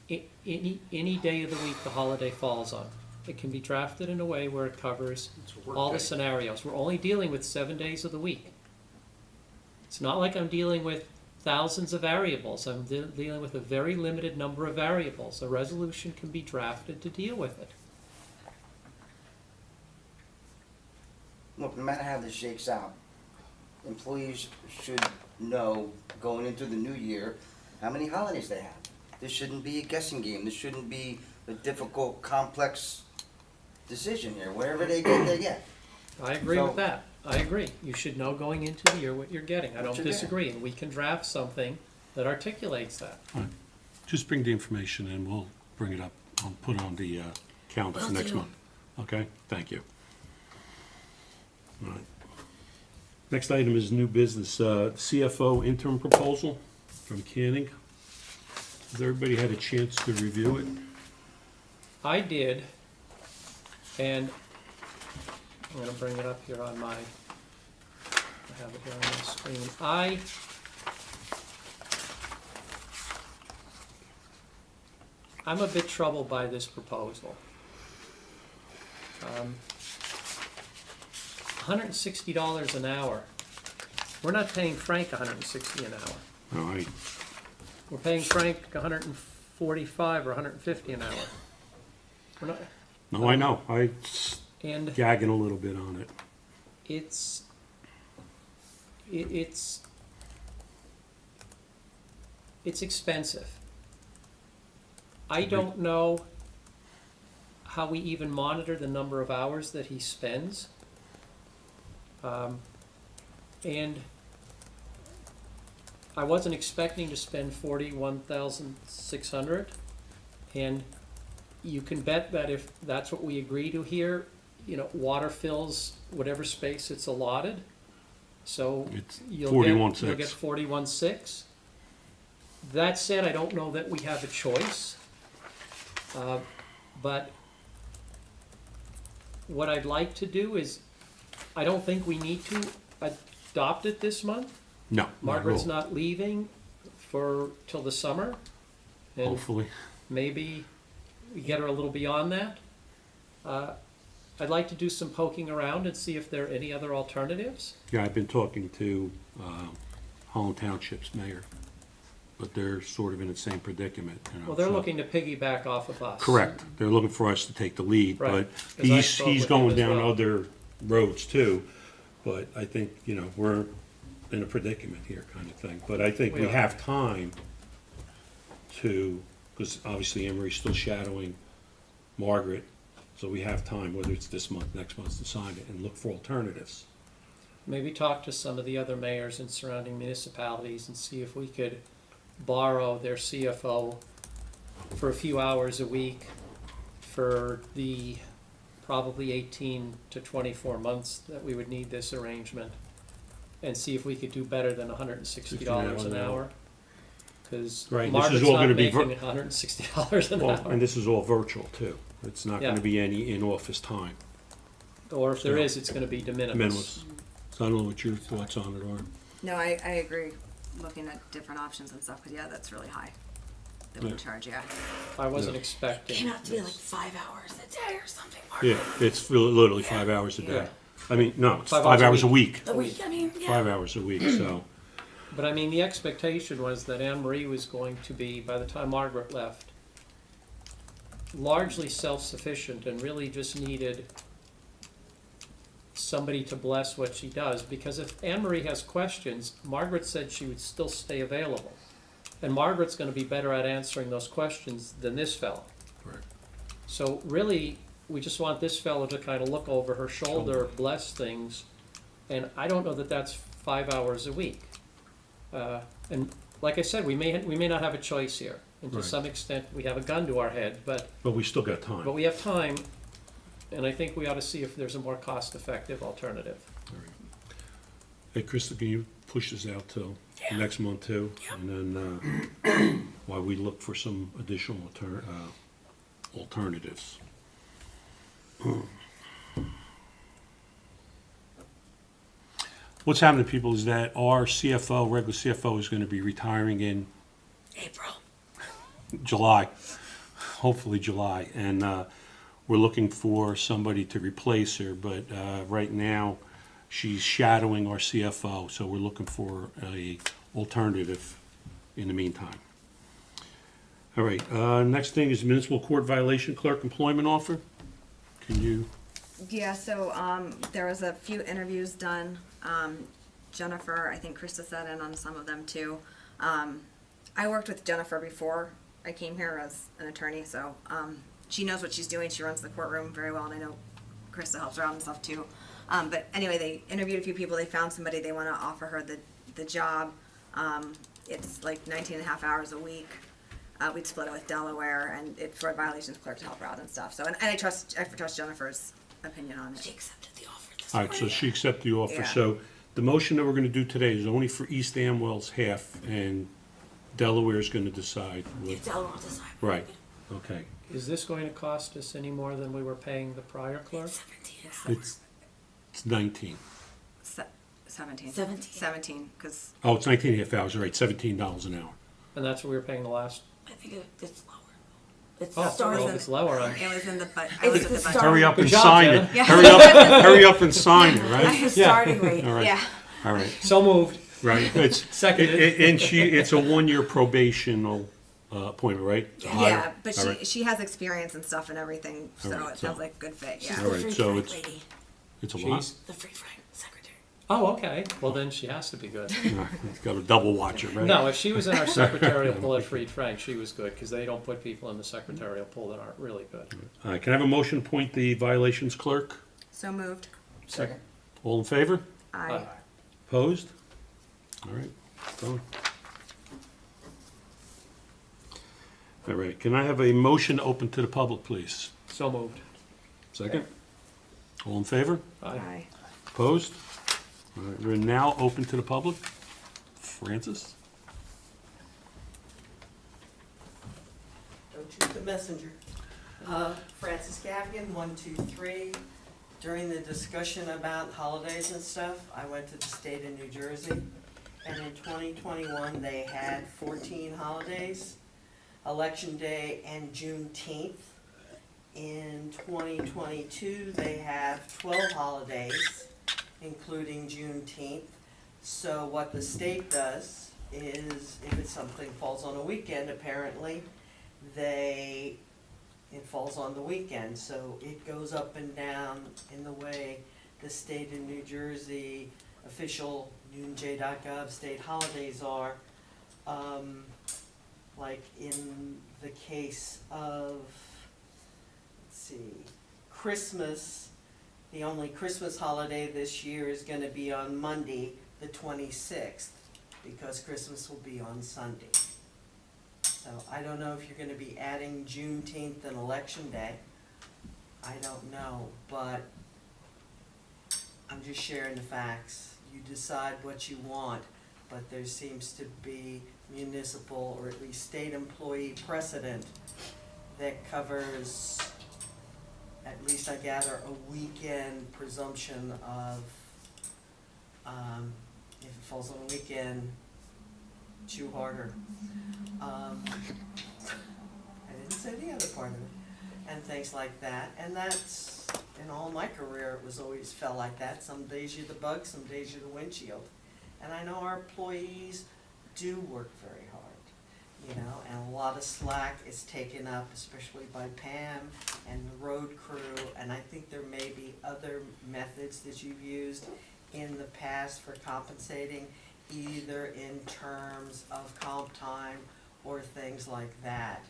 any day of the week the holiday falls on. It can be drafted in a way where it covers all the scenarios. We're only dealing with 7 days of the week. It's not like I'm dealing with thousands of variables. I'm dealing with a very limited number of variables. A resolution can be drafted to deal with it. Look, no matter how this shakes out, employees should know going into the new year how many holidays they have. This shouldn't be a guessing game. This shouldn't be a difficult, complex decision here. Wherever they get, they get. I agree So- with that. I agree. You should know going into the year what you're getting. I What don't you're getting. disagree, and we can draft something that articulates that. Just bring the information and we'll bring it up, I'll put it on the calendar for Will next do. month. Okay, thank you. All right. Next item is new business, CFO interim proposal from Canning. Has everybody had a chance to review it? I did, and I'm gonna bring it up here on my, I have it here on the screen. I'm a bit troubled by this proposal. $160 an hour. We're not paying Frank $160 an hour. All right, We're paying Frank $145 or $150 an hour. We're not, no, I know, and gagging a little bit on it. it's expensive. I don't know how we even monitor the number of hours that he spends. And I wasn't expecting to spend 41,600, and you can bet that if that's what we agree to here, you know, water fills whatever space it's allotted. So It's you'll 41,600. get 41,600. That said, I don't know that we have a choice. But what I'd like to do is, I don't think we need to adopt it this month. No, Margaret's not at all. not leaving till the summer. And Hopefully. maybe we get her a little beyond that. I'd like to do some poking around and see if there are any other alternatives. Yeah, I've been talking to Holland Township's mayor, but they're sort of in the same predicament. You know, Well, they're so- looking to piggyback off of us. Correct. They're looking for us to take the lead, Right. but 'Cause I he's spoke with him going as down well. other roads too. But I think, you know, we're in a predicament here kind of thing. But I think We we are. have time to, because obviously Emery's still shadowing Margaret, so we have time, whether it's this month, next month, to sign it and look for alternatives. Maybe talk to some of the other mayors in surrounding municipalities and see if we could borrow their CFO for a few hours a week for the probably 18 to 24 months that we would need this arrangement, and see if we could do better than $160 an hour. Because Right, this is Margaret's all not gonna be making $160 an Well, hour. and this is all virtual too. It's not Yeah. gonna be any in-office time. Or if there so- is, it's gonna be de minimis. Minimus. So I don't know what your thoughts on it are. No, I agree, looking at different options and stuff, because yeah, that's really high. That we Yeah. charge, yeah. I wasn't Yeah. expecting Cannot be like this. 5 hours a day or something. Yeah, it's literally 5 hours a day. Yeah. I mean, no, it's 5 5 hours hours a a week. The week, I mean, yeah. 5 hours a week, so. But I mean, the expectation was that Anne Marie was going to be, by the time Margaret left, largely self-sufficient and really just needed somebody to bless what she does. Because if Anne Marie has questions, Margaret said she would still stay available. And Margaret's gonna be better at answering those questions than this fellow. Correct. So really, we just want this fellow to kind of look over her shoulder, bless things, and I don't know that that's 5 hours a week. And like I said, we may not have a choice here, and to Right. some extent, we have a gun to our head, but But we still got time. we have time, and I think we ought to see if there's a more cost-effective alternative. All right. Hey, Krista, can you push this out till next month too? And then, while we look for some additional alternatives. What's happening, people, is that our CFO, regular CFO, is gonna be retiring in April. July, hopefully July, and we're looking for somebody to replace her, but right now, she's shadowing our CFO, so we're looking for a alternative in the meantime. All right, next thing is municipal court violation clerk employment offer. Can you, Yeah, so, there was a few interviews done. Jennifer, I think Krista sat in on some of them too. I worked with Jennifer before I came here as an attorney, so, she knows what she's doing. She runs the courtroom very well, and I know Krista helps her out and stuff too. But anyway, they interviewed a few people. They found somebody. They wanna offer her the job. It's like 19 and a half hours a week. We'd split it with Delaware, and it's for a violations clerk to help her out and stuff. So, and I trust Jennifer's opinion on She it. accepted the offer this all morning. right, so she accepted the offer, Yeah. so the motion that we're gonna do today is only for East Amwell's half, and Delaware's gonna decide what, Delaware will decide. right, okay. Is this going to cost us any more than we were paying the prior clerk? 17. It's 19. 17. 17. Because Oh, it's 19 and a half hours, all right, $17 an hour. And that's what we were paying the last, I think it's lower. It's oh, starting. well, if it's lower, I'm, it was in the, I It's looked at the the start- budget. Hurry up Good and job, sign Jenna. it. Yeah. Hurry up and sign it, right? The starting rate. All right, Yeah, all right, so moved. right. It's, Seconded. and it's a 1-year probational appointment, right? To hire? yeah, but All right. she has experience and stuff and everything, so All right, it sounds so- like a good fit, She's yeah. All the right, free so Frank it's- lady. It's a She's- lot. The free Frank secretary. Oh, okay, well then she has to be good. It's got a double watcher, right? No, if she was in our secretarial pool at Freed Frank, she was good, because they don't put people in the secretarial pool that aren't really good. All right, can I have a motion to appoint the violations clerk? So moved. Second. All in favor? Aye. Opposed? All right, done. All right, can I have a motion open to the public, please? So moved. Second. All in favor? Aye. Opposed? All right, we're now open to the public. Francis? Don't shoot the messenger. Francis Gaffigan, 123. During the discussion about holidays and stuff, I went to the state of New Jersey, and in 2021, they had 14 holidays, Election Day and Juneteenth. In 2022, they have 12 holidays, including Juneteenth. So what the state does is, if it's something falls on a weekend, apparently, it falls on the weekend, so it goes up and down in the way the state of New Jersey official unj.gov state holidays are. Like in the case of, let's see, Christmas, the only Christmas holiday this year is gonna be on Monday, the 26th, because Christmas will be on Sunday. So I don't know if you're gonna be adding Juneteenth and Election Day. I don't know, but I'm just sharing the facts. You decide what you want, but there seems to be municipal or at least state employee precedent that covers, at least I gather, a weekend presumption of, if it falls on a weekend, chew harder. I didn't say the other part of it, and things like that. And that's, in all my career, it was always felt like that. Some days you're the bug, some days you're the windshield. And I know our employees do work very hard, you know, and a lot of slack is taken up, especially by Pam and the road crew. And I think there may be other methods that you've used in the past for compensating, either in terms of comp time or things like that.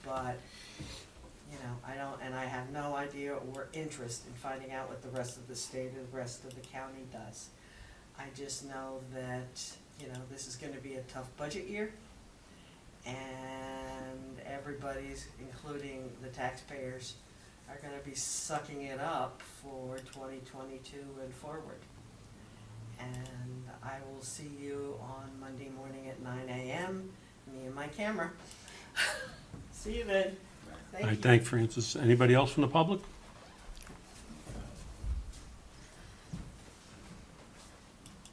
But, you know, I don't, and I have no idea or interest in finding out what the rest of the state or the rest of the county does. I just know that, you know, this is gonna be a tough budget year, and everybody's, including the taxpayers, are gonna be sucking it up for 2022 and forward. And I will see you on Monday morning at 9 a.m., me and my camera. See you then. Thank I you. thank Francis. Anybody else from the public?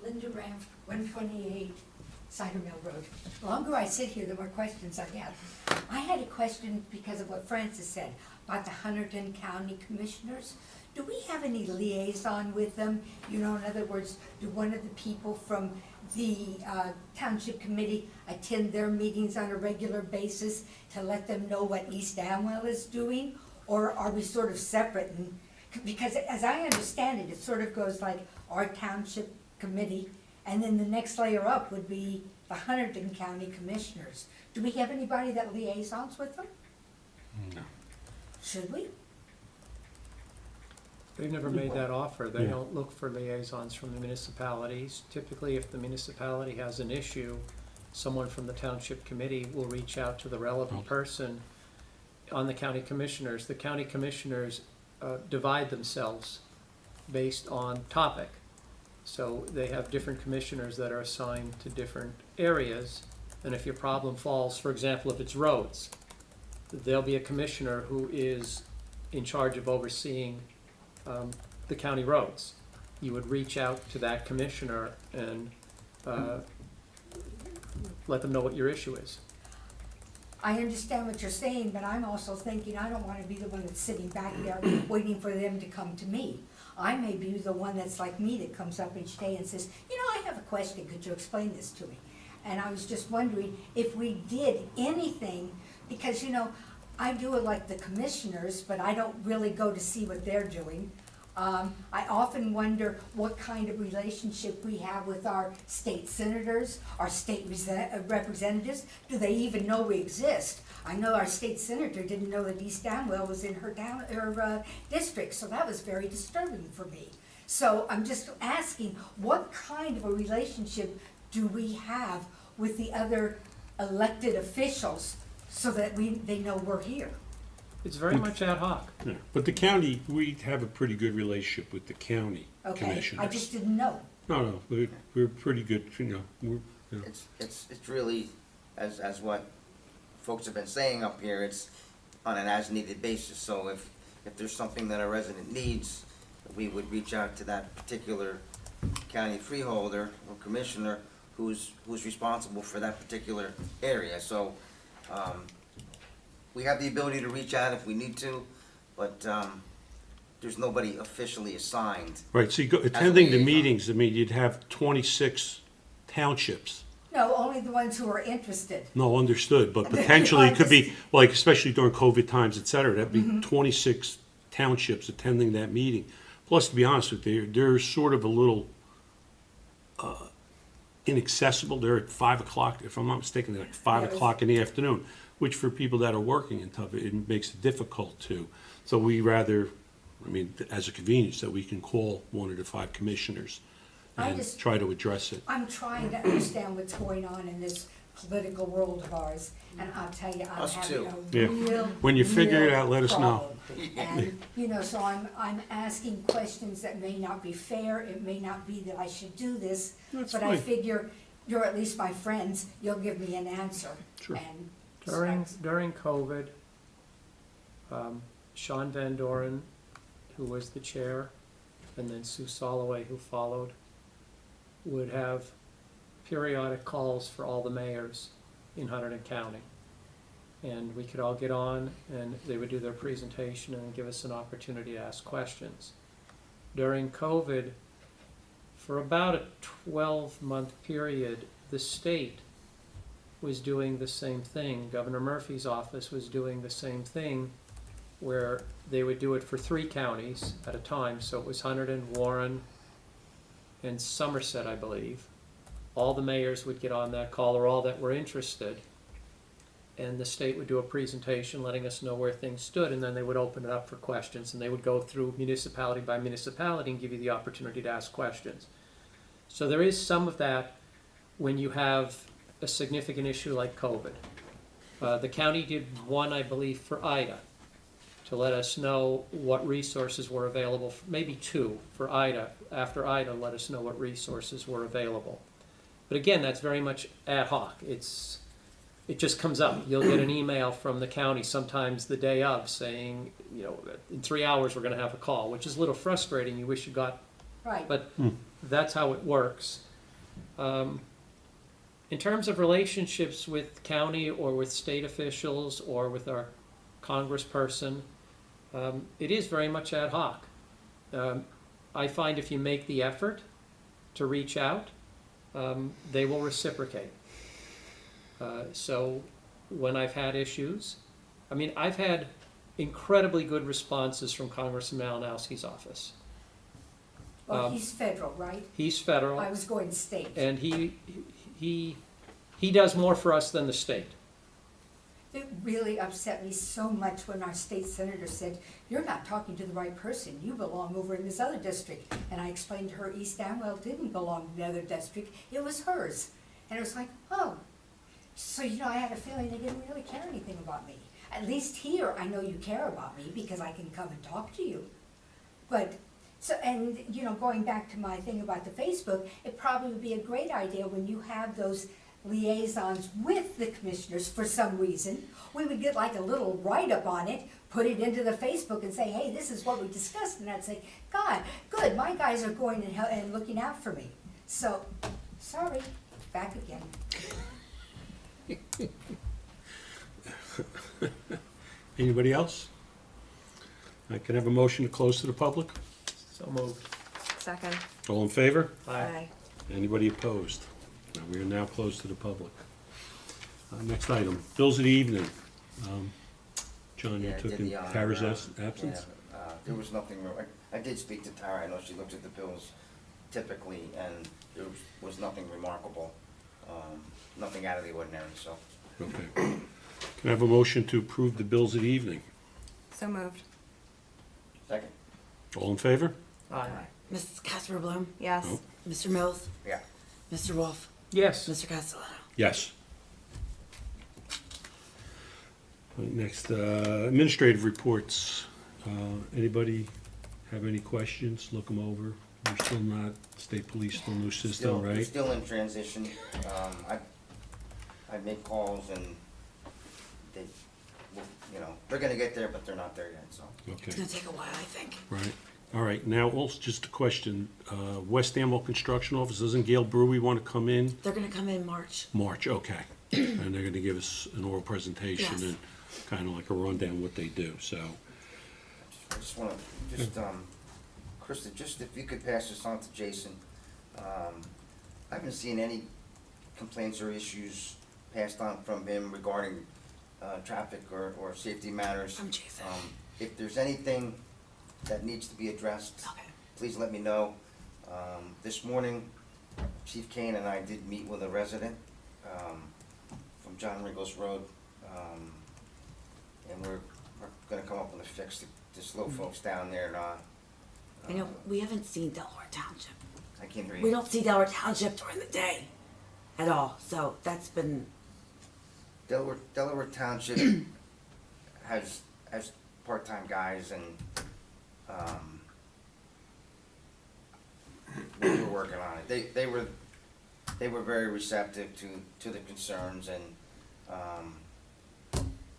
Linda Raff, 128 Cider Mill Road. The longer I sit here, the more questions I have. I had a question because of what Francis said about the Hunterdon County Commissioners. Do we have any liaison with them? You know, in other words, do one of the people from the Township Committee attend their meetings on a regular basis to let them know what East Amwell is doing? Or are we sort of separate? And because as I understand it, it sort of goes like our Township Committee, and then the next layer up would be the Hunterdon County Commissioners. Do we have anybody that liaisons with them? No. Should we? They've never made that offer. They don't look for liaisons from the municipalities. Typically, if the municipality has an issue, someone from the township committee will reach out to the relevant person on the county commissioners. The county commissioners divide themselves based on topic. So they have different commissioners that are assigned to different areas. And if your problem falls, for example, if it's roads, there'll be a commissioner who is in charge of overseeing the county roads. You would reach out to that commissioner and let them know what your issue is. I understand what you're saying, but I'm also thinking I don't want to be the one that's sitting back there waiting for them to come to me. I may be the one that's like me that comes up each day and says, you know, I have a question, could you explain this to me? And I was just wondering if we did anything, because, you know, I do it like the commissioners, but I don't really go to see what they're doing. I often wonder what kind of relationship we have with our state senators, our state representatives. Do they even know we exist? I know our state senator didn't know that East Downwell was in her district, so that was very disturbing for me. So I'm just asking, what kind of a relationship do we have with the other elected officials so that they know we're here? It's very much ad hoc. Yeah. But the county, we have a pretty good relationship with the county Okay, commissioners. I just didn't know. No, we're pretty good, It's really, as what folks have been saying up here, it's on an as-needed basis. So if there's something that a resident needs, we would reach out to that particular county freeholder or commissioner who's responsible for that particular area. So, we have the ability to reach out if we need to, but, there's nobody officially assigned. Right, so attending the meetings, I mean, you'd have 26 townships. No, only the ones who are interested. No, understood, but potentially it could be, like, especially during COVID times, et cetera, that'd be 26 townships attending that meeting. Plus, to be honest with you, they're sort of a little inaccessible. They're at 5 o'clock, if I'm not mistaken, they're like 5 o'clock in the afternoon, which for people that are working in tough, it makes it difficult to. So we rather, I mean, as a convenience, that we can call one of the 5 commissioners and try to address it. I'm trying to understand what's going on in this political world of ours, and I'll tell you, I'm Us having too. a Yeah. real, When you figure it real out, let us know. problem. And, you know, so I'm asking questions that may not be fair, it may not be that I should do this, That's but I fine. figure, you're at least my friends, you'll give me an answer. Sure. And During COVID, Sean Van Doren, who was the chair, and then Sue Soloway, who followed, would have periodic calls for all the mayors in Hunterdon County. And we could all get on, and they would do their presentation and give us an opportunity to ask questions. During COVID, for about a 12-month period, the state was doing the same thing. Governor Murphy's office was doing the same thing, where they would do it for 3 counties at a time. So it was Hunterdon, Warren, and Somerset, I believe. All the mayors would get on that call, or all that were interested, and the state would do a presentation letting us know where things stood, and then they would open it up for questions, and they would go through municipality by municipality and give you the opportunity to ask questions. So there is some of that when you have a significant issue like COVID. The county did one, I believe, for Ida, to let us know what resources were available, maybe 2 for Ida. After Ida, let us know what resources were available. But again, that's very much ad hoc. It just comes up. You'll get an email from the county sometimes the day of saying, you know, in 3 hours we're going to have a call, which is a little frustrating. You wish you got, right. But that's how it works. In terms of relationships with county or with state officials or with our congressperson, it is very much ad hoc. I find if you make the effort to reach out, they will reciprocate. So when I've had issues, I mean, I've had incredibly good responses from Congressman Malinowski's office. Well, he's federal, right? He's federal. I was going state. And he does more for us than the state. It really upset me so much when our state senator said, "You're not talking to the right person. You belong over in this other district." And I explained to her East Amwell didn't belong to the other district. It was hers. And it was like, oh. So, you know, I had a feeling they didn't really care anything about me. At least here, I know you care about me because I can come and talk to you. But, so, and, you know, going back to my thing about the Facebook, it probably would be a great idea when you have those liaisons with the commissioners for some reason. We would get like a little write-up on it, put it into the Facebook and say, hey, this is what we discussed. And I'd say, God, good, my guys are going and looking out for me. So, sorry, back again. Anybody else? I can have a motion to close to the public? So moved. Second. All in favor? Aye. Anybody opposed? We are now closed to the public. Next item, bills of the evening. John, you Yeah, took did in the honor, Tara's absence? Yeah, there was nothing, I did speak to Tara, I know she looked at the bills typically, and there was nothing remarkable, nothing out of the ordinary, so. Okay. Can I have a motion to approve the bills of the evening? So moved. Second? All in favor? Aye. Mrs. Casper Bloom? Yes. No. Mr. Mills? Yeah. Mr. Wolf? Yes. Mr. Castellano? Yes. Right, next, administrative reports. Anybody have any questions? Look them over. We're still not, state police, still new system, We're right? still in transition. I make calls and they, you know, they're gonna get there, but they're not there yet, so. It's Okay, gonna take a while, I think. right. All right, now also just a question. West Amwell Construction Office, doesn't Gail Brewery want to come in? They're gonna come in March. March, okay. And they're gonna give us an oral presentation Yes. and kind of like a rundown of what they do, so. I just wanna, Krista, just if you could pass this on to Jason. I haven't seen any complaints or issues passed on from him regarding, traffic or safety matters. From Jason. If there's anything that needs to be addressed, Okay. please let me know. This morning, Chief Kane and I did meet with a resident, from John Ringles Road. And we're gonna come up with a fix to slow folks down there, I know, we haven't seen Delaware Township. I can't hear you. We don't see Delaware Township during the day at all, so that's been, Delaware Township has part-time guys and, we're working on it. They were very receptive to the concerns and,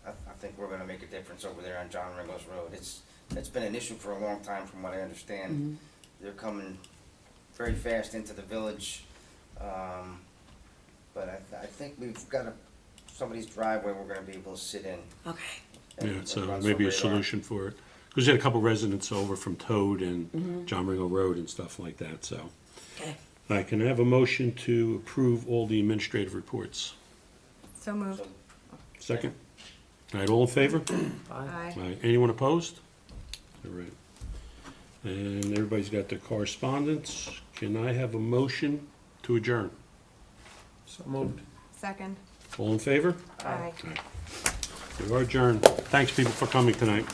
I think we're gonna make a difference over there on John Ringles Road. It's been an issue for a long time from what I understand. They're coming very fast into the village, but I think we've got somebody's driveway we're gonna be able to sit in. okay. and- Yeah, and so run maybe a some radar. solution for it. Because we had a couple residents over from Toad and John Ringo Road and stuff like that, so. Okay. All right, can I have a motion to approve all the administrative reports? So moved. So, Second? All right, all in favor? Aye. Aye. All right, anyone opposed? All right. And everybody's got their correspondence. Can I have a motion to adjourn? So moved. Second. All in favor? Aye. We are adjourned. Thanks, people, for coming tonight.